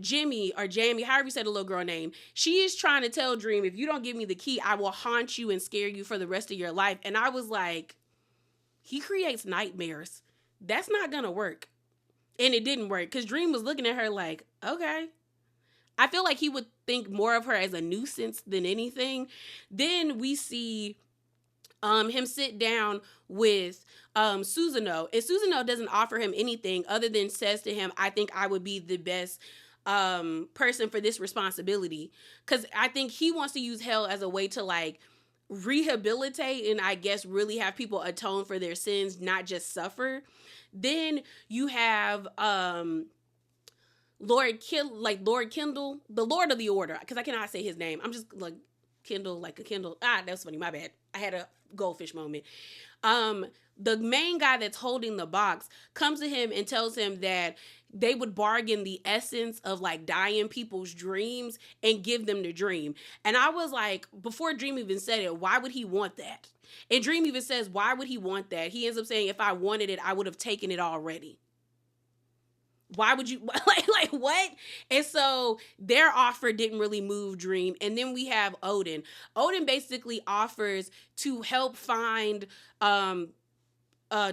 Jimmy or Jamie, however you said the little girl name, she is trying to tell Dream, if you don't give me the key, I will haunt you and scare you for the rest of your life. And I was like, he creates nightmares. That's not gonna work. And it didn't work because Dream was looking at her like, okay. I feel like he would think more of her as a nuisance than anything. Then we see him sit down with Susanoo. And Susanoo doesn't offer him anything other than says to him, I think I would be the best person for this responsibility. Because I think he wants to use hell as a way to like rehabilitate and I guess really have people atone for their sins, not just suffer. Then you have Lord Kindle, the Lord of the Order, because I cannot say his name. I'm just like Kindle, like a Kindle. That's funny. My bad. I had a goldfish moment. The main guy that's holding the box comes to him and tells him that they would bargain the essence of like dying people's dreams and give them the dream. And I was like, before Dream even said it, why would he want that? And Dream even says, why would he want that? He ends up saying, if I wanted it, I would have taken it already. Why would you like what? And so their offer didn't really move Dream. And then we have Odin. Odin basically offers to help find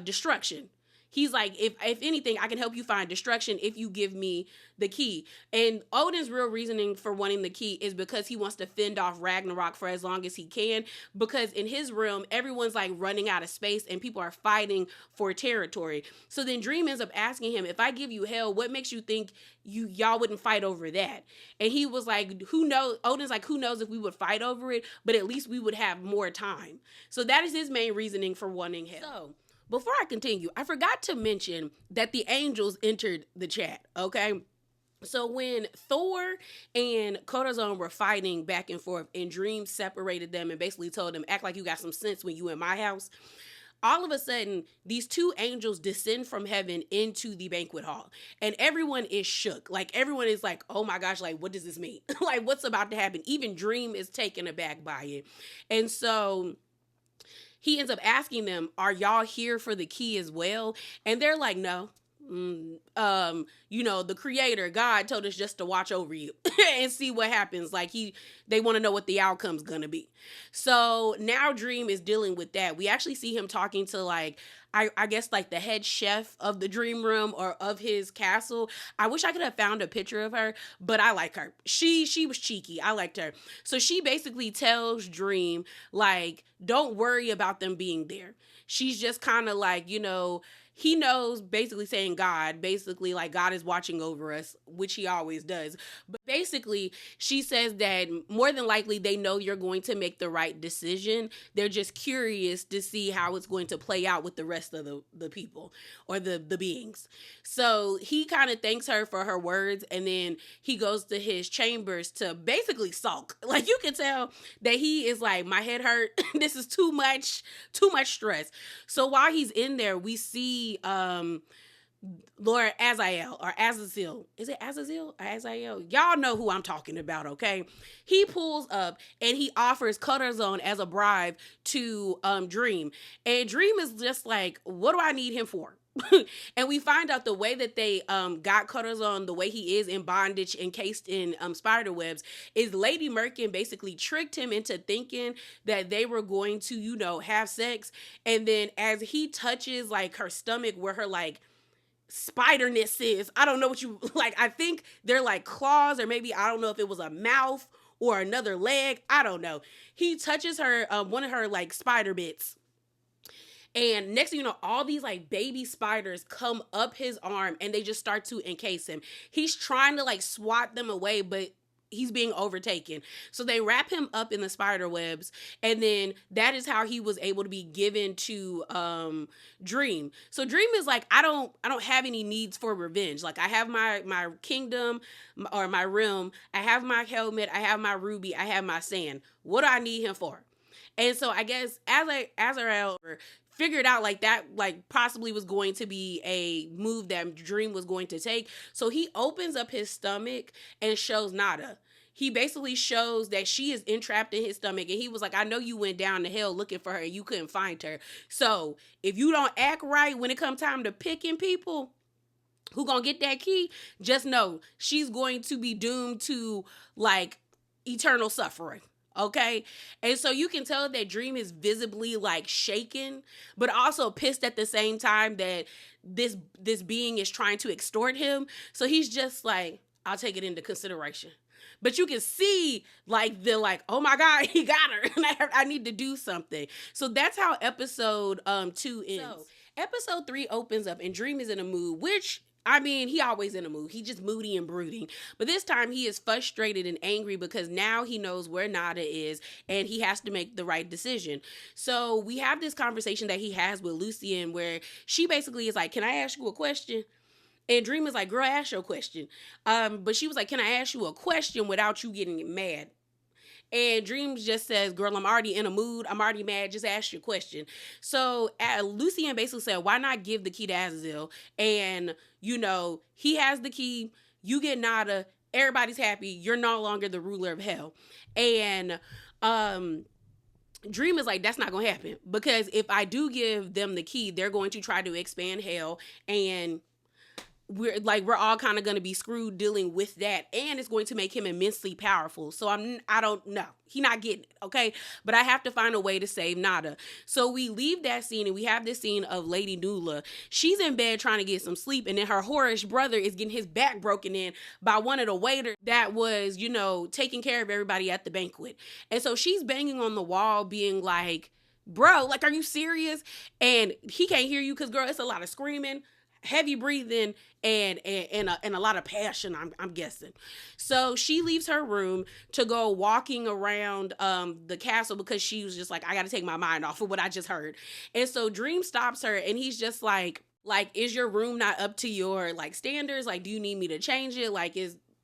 destruction. He's like, if anything, I can help you find destruction if you give me the key. And Odin's real reasoning for wanting the key is because he wants to fend off Ragnarok for as long as he can. Because in his realm, everyone's like running out of space and people are fighting for territory. So then Dream ends up asking him, if I give you hell, what makes you think y'all wouldn't fight over that? And he was like, who knows? Odin's like, who knows if we would fight over it, but at least we would have more time. So that is his main reasoning for wanting hell. So before I continue, I forgot to mention that the angels entered the chat, okay? So when Thor and Corazon were fighting back and forth and Dream separated them and basically told them, act like you got some sense when you in my house, all of a sudden, these two angels descend from heaven into the banquet hall. And everyone is shook. Like, everyone is like, oh my gosh, like, what does this mean? Like, what's about to happen? Even Dream is taken aback by it. And so he ends up asking them, are y'all here for the key as well? And they're like, no. The creator, God, told us just to watch over you and see what happens. Like they want to know what the outcome's gonna be. So now Dream is dealing with that. We actually see him talking to like, I guess like the head chef of the dream room or of his castle. I wish I could have found a picture of her, but I like her. She was cheeky. I liked her. So she basically tells Dream, like, don't worry about them being there. She's just kind of like, he knows, basically saying God, basically like God is watching over us, which he always does. But basically she says that more than likely they know you're going to make the right decision. They're just curious to see how it's going to play out with the rest of the people or the beings. So he kind of thanks her for her words, and then he goes to his chambers to basically sulk. Like, you can tell that he is like, my head hurt. This is too much stress. So while he's in there, we see Lord Azazel or Azazel. Is it Azazel or Azazel? Y'all know who I'm talking about, okay? He pulls up and he offers Corazon as a bribe to Dream. And Dream is just like, what do I need him for? And we find out the way that they got Corazon the way he is in bondage, encased in spider webs, is Lady Merkin basically tricked him into thinking that they were going to, have sex. And then as he touches like her stomach where her like spiderness is. I don't know what you like. I think they're like claws, or maybe I don't know if it was a mouth or another leg. I don't know. He touches her, one of her like spider bits. And next thing you know, all these like baby spiders come up his arm and they just start to encase him. He's trying to like swat them away, but he's being overtaken. So they wrap him up in the spider webs, and then that is how he was able to be given to Dream. So Dream is like, I don't have any needs for revenge. Like, I have my kingdom, or my realm, I have my helmet, I have my ruby, I have my sand. What do I need him for? And so I guess Azrael figured out like that, like possibly was going to be a move that Dream was going to take. So he opens up his stomach and shows Nada. He basically shows that she is entrapped in his stomach, and he was like, I know you went down to hell looking for her and you couldn't find her. So if you don't act right when it comes time to picking people who gonna get that key, just know she's going to be doomed to like eternal suffering. Okay. And so you can tell that Dream is visibly like shaken, but also pissed at the same time that this being is trying to extort him. So he's just like, I'll take it into consideration. But you can see like the like, oh my God, he got her. And I need to do something. So that's how episode 2 ends. So episode 3 opens up and Dream is in a mood, which, I mean, he always in a mood. He just moody and brooding. But this time he is frustrated and angry because now he knows where Nada is and he has to make the right decision. So we have this conversation that he has with Lucien where she basically is like, can I ask you a question? And Dream is like, girl, ask your question. But she was like, can I ask you a question without you getting mad? And Dreams just says, girl, I'm already in a mood. I'm already mad. Just ask your question. So Lucien basically said, why not give the key to Azazel? And, you know, he has the key. You get Nada. Everybody's happy. You're no longer the ruler of hell. And Dream is like, that's not going to happen. Because if I do give them the key, they're going to try to expand hell. And we're all kind of going to be screwed dealing with that, and it's going to make him immensely powerful. So I don't know, he not getting it, okay? But I have to find a way to save Nada. So we leave that scene and we have this scene of Lady Nula. She's in bed trying to get some sleep, and then her whorish brother is getting his back broken in by one of the waiters that was, you know, taking care of everybody at the banquet. And so she's banging on the wall being like, bro, like, are you serious? And he can't hear you because, girl, it's a lot of screaming, heavy breathing, and a lot of passion, I'm guessing. So she leaves her room to go walking around the castle because she was just like, I got to take my mind off of what I just heard. And so Dream stops her and he's just like, is your room not up to your like standards? Like, do you need me to change it? Like,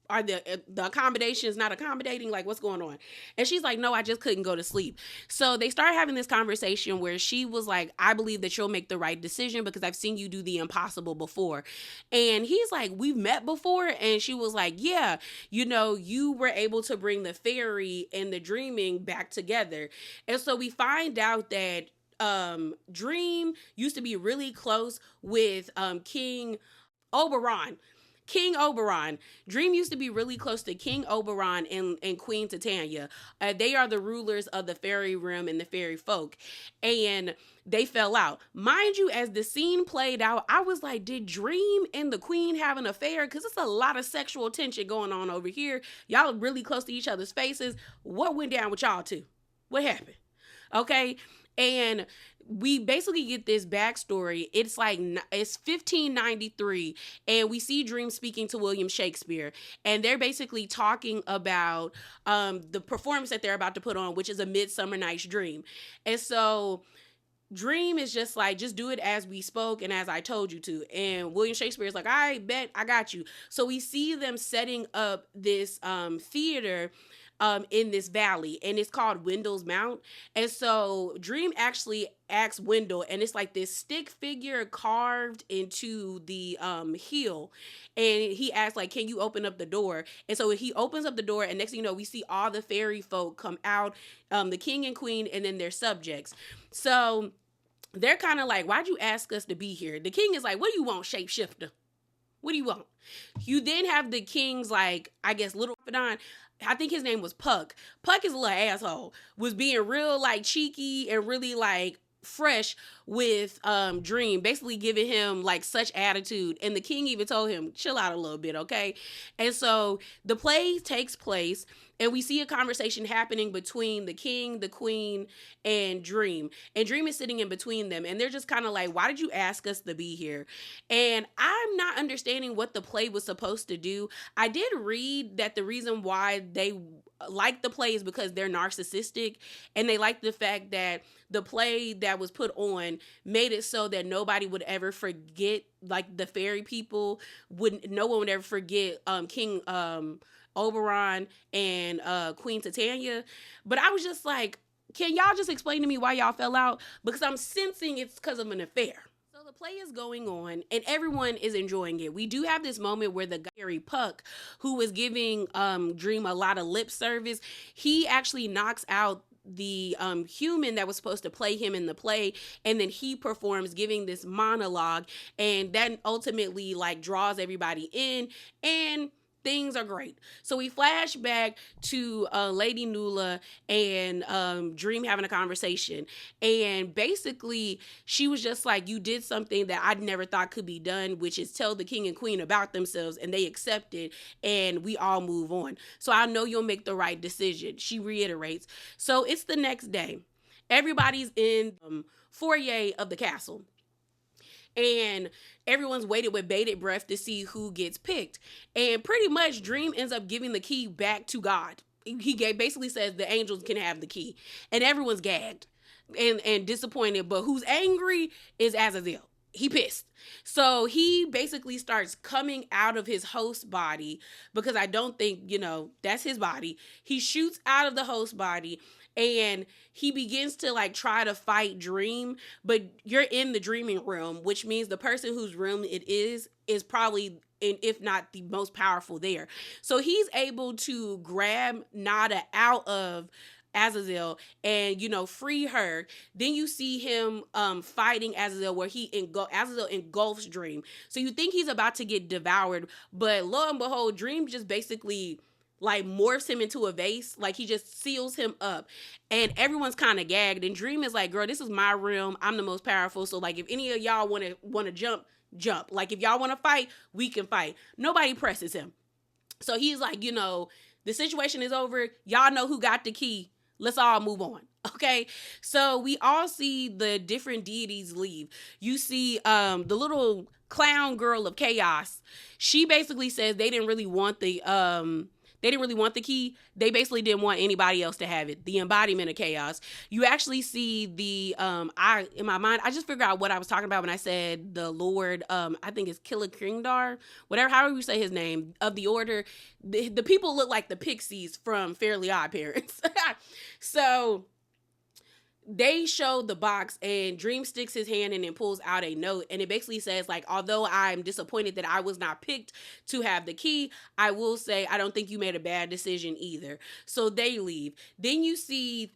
are the accommodations not accommodating? Like, what's going on? And she's like, no, I just couldn't go to sleep. So they start having this conversation where she was like, I believe that you'll make the right decision because I've seen you do the impossible before. And he's like, we've met before? And she was like, yeah, you know, you were able to bring the fairy and the dreaming back together. And so we find out that Dream used to be really close with King Oberon. King Oberon. Dream used to be really close to King Oberon and Queen Titania. They are the rulers of the fairy realm and the fairy folk. And they fell out. Mind you, as the scene played out, I was like, did Dream and the Queen have an affair? Because it's a lot of sexual tension going on over here. Y'all are really close to each other's faces. What went down with y'all two? What happened? Okay. And we basically get this backstory. It's 1593, and we see Dream speaking to William Shakespeare, and they're basically talking about the performance that they're about to put on, which is A Midsummer Night's Dream. And so Dream is just like, just do it as we spoke and as I told you to. And William Shakespeare is like, I bet I got you. So we see them setting up this theater in this valley, and it's called Wendell's Mount. And so Dream actually asks Wendell, and it's like this stick figure carved into the hill, and he asks like, can you open up the door? And so he opens up the door, and next thing you know, we see all the fairy folk come out, the king and queen, and then their subjects. So they're kind of like, why'd you ask us to be here? The king is like, what do you want, shapeshifter? What do you want? You then have the king's, like, I guess, little confidant. I think his name was Puck. Puck is a little asshole. Was being real, like, cheeky and really, like, fresh with Dream, basically giving him like such attitude. And the king even told him, chill out a little bit, okay? And so the play takes place, and we see a conversation happening between the king, the queen, and Dream. And Dream is sitting in between them, and they're just kind of like, why did you ask us to be here? And I'm not understanding what the play was supposed to do. I did read that the reason why they like the play is because they're narcissistic, and they like the fact that the play that was put on made it so that nobody would ever forget, like the fairy people no one would ever forget King Oberon and Queen Titania. But I was just like, can y'all just explain to me why y'all fell out? Because I'm sensing it's because of an affair. So the play is going on and everyone is enjoying it. We do have this moment where the guy, Harry Puck, who was giving Dream a lot of lip service, he actually knocks out the human that was supposed to play him in the play, and then he performs giving this monologue, and that ultimately like draws everybody in, and things are great. So we flash back to Lady Nula and Dream having a conversation. And basically, she was just like, you did something that I never thought could be done, which is tell the king and queen about themselves, and they accept it, and we all move on. So I know you'll make the right decision, she reiterates. So it's the next day. Everybody's in foyer of the castle, and everyone's waited with bated breath to see who gets picked. And pretty much Dream ends up giving the key back to God. He basically says the angels can have the key, and everyone's gagged and disappointed. But who's angry is Azazel. He pissed. So he basically starts coming out of his host body, because I don't think, that's his body. He shoots out of the host body, and he begins to like try to fight Dream, but you're in the dreaming realm, which means the person whose room it is probably, if not the most powerful there. So he's able to grab Nada out of Azazel and free her. Then you see him fighting Azazel, where Azazel engulfs Dream. So you think he's about to get devoured, but lo and behold, Dream just basically like morphs him into a vase. Like he just seals him up, and everyone's kind of gagged, and Dream is like, girl, this is my realm, I'm the most powerful, so like if any of y'all want to jump, like if y'all want to fight, we can fight. Nobody presses him. So he's like, the situation is over, y'all know who got the key, let's all move on. Okay, so we all see the different deities leave. You see the little clown girl of chaos. She basically says they didn't really want the key. They basically didn't want anybody else to have it. The embodiment of chaos. You actually see the in my mind, I just figured out what I was talking about when I said the Lord, I think it's Killa Kringdar, however you say his name, of the order. The people look like the pixies from Fairly Odd Parents. So they show the box, and Dream sticks his hand in and pulls out a note, and it basically says like, although I'm disappointed that I was not picked to have the key, I will say I don't think you made a bad decision either. So they leave. Then you see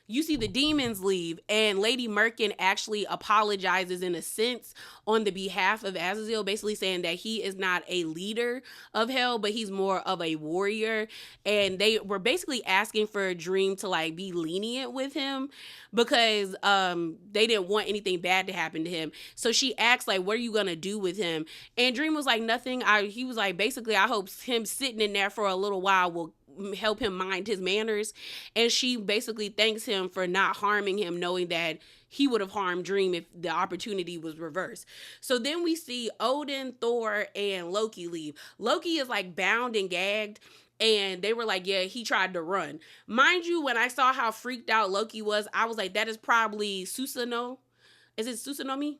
you see the demons leave, and Lady Merkin actually apologizes in a sense on the behalf of Azazel, basically saying that he is not a leader of hell, but he's more of a warrior. And they were basically asking for a Dream to like be lenient with him, because they didn't want anything bad to happen to him. So she asked like, what are you gonna do with him? And Dream was like, nothing. He was like, basically, I hope him sitting in there for a little while will help him mind his manners. And she basically thanks him for not harming him, knowing that he would have harmed Dream if the opportunity was reversed. So then we see Odin, Thor, and Loki leave. Loki is like bound and gagged, and they were like, yeah, he tried to run. Mind you, when I saw how freaked out Loki was, I was like, that is probably Susanoo. Is it Susanoo?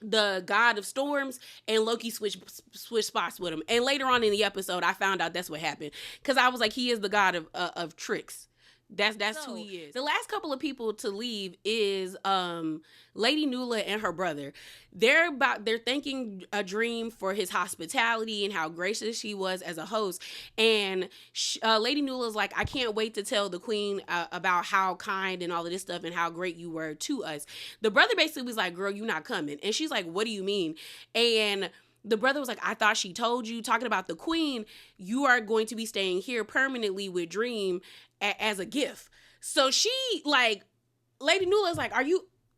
The god of storms, and Loki switched spots with him. And later on in the episode, I found out that's what happened, because I was like, he is the god of tricks. That's who he is. The last couple of people to leave is Lady Nula and her brother. They're thanking a Dream for his hospitality and how gracious he was as a host. And Lady Nula's like, I can't wait to tell the queen about how kind and all of this stuff and how great you were to us. The brother basically was like, girl, you not coming. And she's like, what do you mean? And the brother was like, I thought she told you, talking about the queen, you are going to be staying here permanently with Dream as a gift. So she like Lady Nula's like,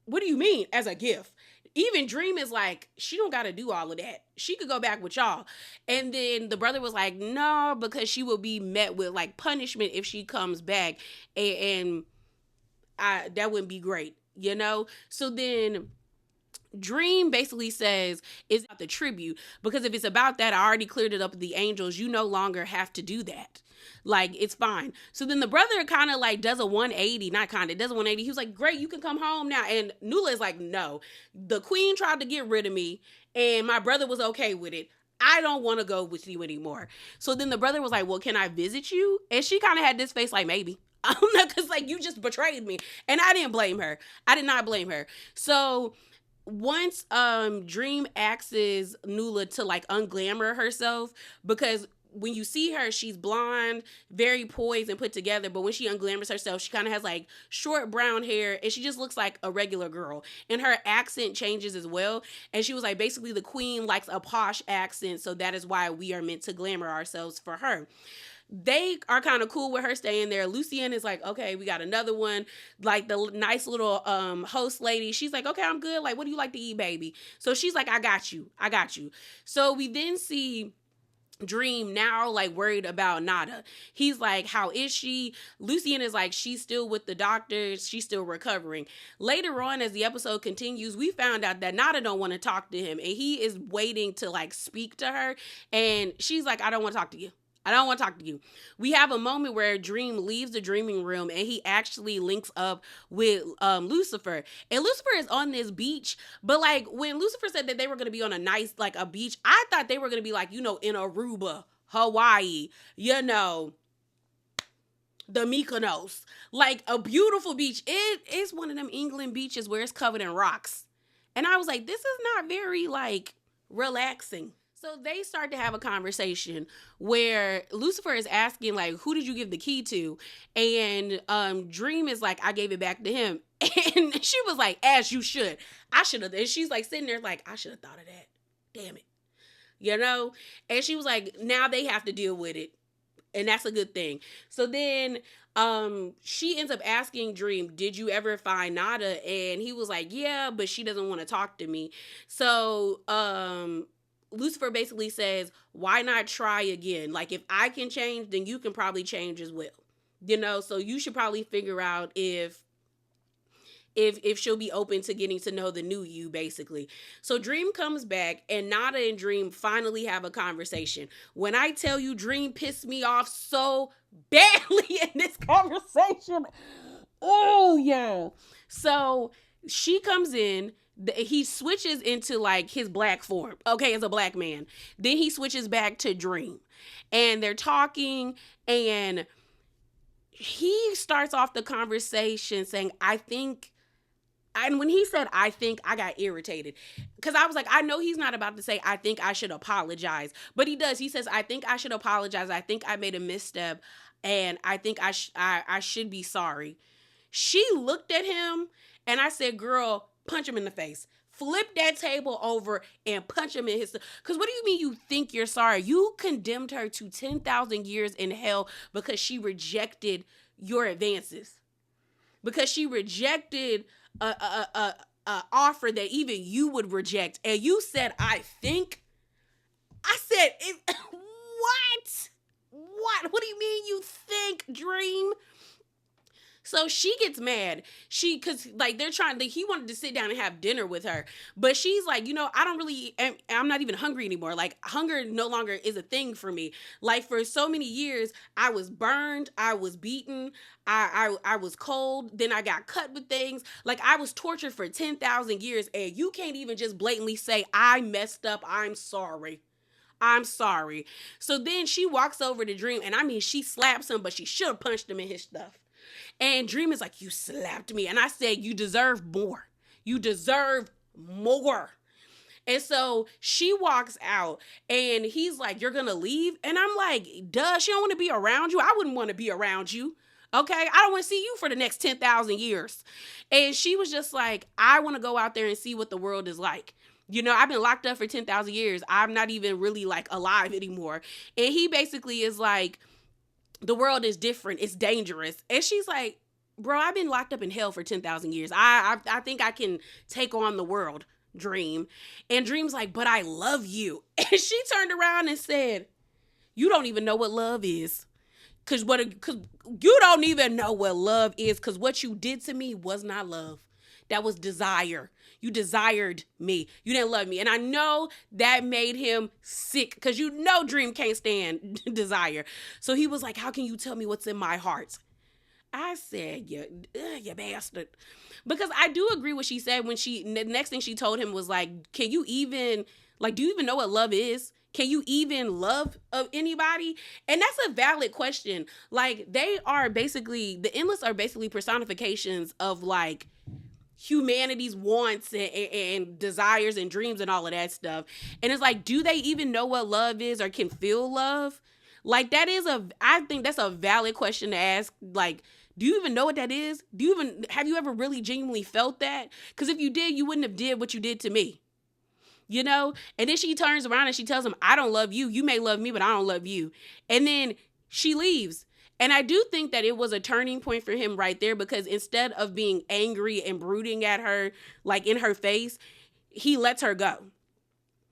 what do you mean as a gift? Even Dream is like, she don't got to do all of that. She could go back with y'all. And then the brother was like, no, because she will be met with like punishment if she comes back. And that wouldn't be great, you know? So then Dream basically says it's about the tribute, because if it's about that, I already cleared it up with the angels. You no longer have to do that. Like, it's fine. So then the brother kind of like does a 180, not kind of, does a 180. He was like, great, you can come home now. And Nula is like, no, the queen tried to get rid of me and my brother was okay with it. I don't want to go with you anymore. So then the brother was like, well, can I visit you? And she kind of had this face like, maybe. I don't know, because like, you just betrayed me. And I didn't blame her. I did not blame her. So once Dream asks Nula to like unglamour herself, because when you see her, she's blonde, very poised and put together, but when she unglamours herself, she kind of has like short brown hair and she just looks like a regular girl. And her accent changes as well. And she was like, basically the queen likes a posh accent, so that is why we are meant to glamour ourselves for her. They are kind of cool with her staying there. Lucienne is like, okay, we got another one. Like the nice little host lady, she's like, okay, I'm good. Like, what do you like to eat, baby? So she's like, I got you. So we then see Dream now like worried about Nada. He's like, how is she? Lucienne is like, she's still with the doctors, she's still recovering. Later on, as the episode continues, we found out that Nada don't want to talk to him, and he is waiting to like speak to her, and she's like, I don't want to talk to you. We have a moment where Dream leaves the dreaming room and he actually links up with Lucifer. And Lucifer is on this beach, but like when Lucifer said that they were going to be on a nice, like a beach, I thought they were going to be like, you know, in Aruba, Hawaii, you know, the Mykonos, like a beautiful beach. It is one of them England beaches where it's covered in rocks. And I was like, this is not very like relaxing. So they start to have a conversation where Lucifer is asking, like, who did you give the key to? And Dream is like, I gave it back to him. And she was like, as you should. I should have. And she's like sitting there like, I should have thought of that. Damn it. You know? And she was like, now they have to deal with it. And that's a good thing. So then she ends up asking Dream, did you ever find Nada? And he was like, yeah, but she doesn't want to talk to me. So Lucifer basically says, why not try again? Like, if I can change, then you can probably change as well. You know, so you should probably figure out if she'll be open to getting to know the new you, basically. So Dream comes back and Nada and Dream finally have a conversation. When I tell you, Dream pissed me off so badly in this conversation. Oh, yeah. So she comes in. He switches into like his black form, okay, as a black man. Then he switches back to Dream. And they're talking and he starts off the conversation saying, I think. And when he said, I think, I got irritated. Because I was like, I know he's not about to say, I think I should apologize. But he does. He says, I think I should apologize. I think I made a misstep. And I think I should be sorry. She looked at him and I said, girl, punch him in the face. Flip that table over and punch him in his... Because what do you mean you think you're sorry? You condemned her to 10,000 years in hell because she rejected your advances. Because she rejected a offer that even you would reject. And you said, I think. I said, what? What do you mean you think, Dream? So she gets mad. Cause like they're trying to, he wanted to sit down and have dinner with her. But she's like, you know, I'm not even hungry anymore. Like hunger no longer is a thing for me. Like for so many years, I was burned. I was beaten. I was cold. Then I got cut with things. Like I was tortured for 10,000 years. And you can't even just blatantly say, I messed up. I'm sorry. So then she walks over to Dream. And I mean, she slaps him, but she should have punched him in his stuff. And Dream is like, you slapped me. And I said, you deserve more. And so she walks out and he's like, you're going to leave? And I'm like, duh, she don't want to be around you. I wouldn't want to be around you. Okay, I don't want to see you for the next 10,000 years. And she was just like, I want to go out there and see what the world is like. You know, I've been locked up for 10,000 years. I'm not even really like alive anymore. And he basically is like, the world is different. It's dangerous. And she's like, bro, I've been locked up in hell for 10,000 years. I think I can take on the world, Dream. And Dream's like, but I love you. And she turned around and said, you don't even know what love is. Cause you don't even know what love is. Cause what you did to me was not love. That was desire. You desired me. You didn't love me. And I know that made him sick. Cause you know Dream can't stand desire. So he was like, how can you tell me what's in my heart? I said, you bastard. Because I do agree what she said when the next thing she told him was like, can you even, like, do you even know what love is? Can you even love anybody? And that's a valid question. Like, they are basically, the endless are basically personifications of like humanity's wants and desires and dreams and all of that stuff. And it's like, do they even know what love is or can feel love? Like, I think that's a valid question to ask. Like, do you even know what that is? Have you ever really genuinely felt that? Because if you did, you wouldn't have did what you did to me. You know? And then she turns around and she tells him, I don't love you. You may love me, but I don't love you. And then she leaves. And I do think that it was a turning point for him right there, because instead of being angry and brooding at her, like in her face, he lets her go.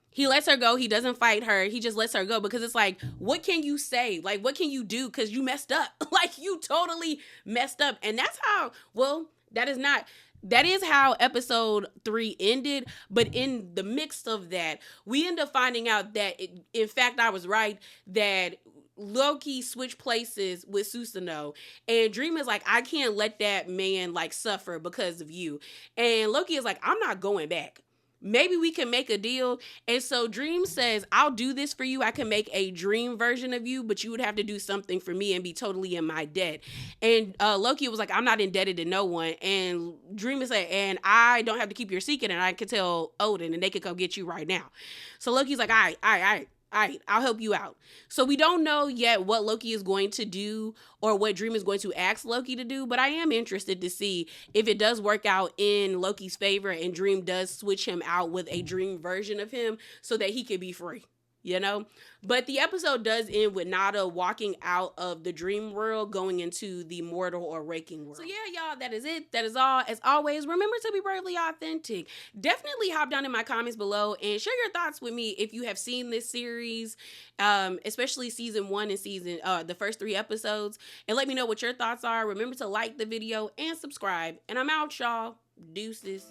He lets her go. He doesn't fight her. He just lets her go, because it's like, what can you say? Like, what can you do? Because you messed up. Like, you totally messed up. And that's how, well, that is how episode 3 ended. But in the mix of that, we end up finding out that, in fact, I was right, that Loki switched places with Susanoo, and Dream is like, I can't let that man like suffer because of you. And Loki is like, I'm not going back. Maybe we can make a deal. And so Dream says, I'll do this for you. I can make a dream version of you, but you would have to do something for me and be totally in my debt. And Loki was like, I'm not indebted to no one. And Dream is like, and I don't have to keep your secret, and I can tell Odin and they could come get you right now. So Loki's like, all right, I'll help you out. So we don't know yet what Loki is going to do or what Dream is going to ask Loki to do, but I am interested to see if it does work out in Loki's favor and Dream does switch him out with a dream version of him so that he can be free. You know? But the episode does end with Nada walking out of the dream world, going into the mortal or waking world. So yeah, y'all, that is it. That is all. As always, remember to be bravely authentic. Definitely hop down in my comments below and share your thoughts with me if you have seen this series, especially season 1 and the first 3 episodes, and let me know what your thoughts are. Remember to like the video and subscribe. And I'm out, y'all. Deuces.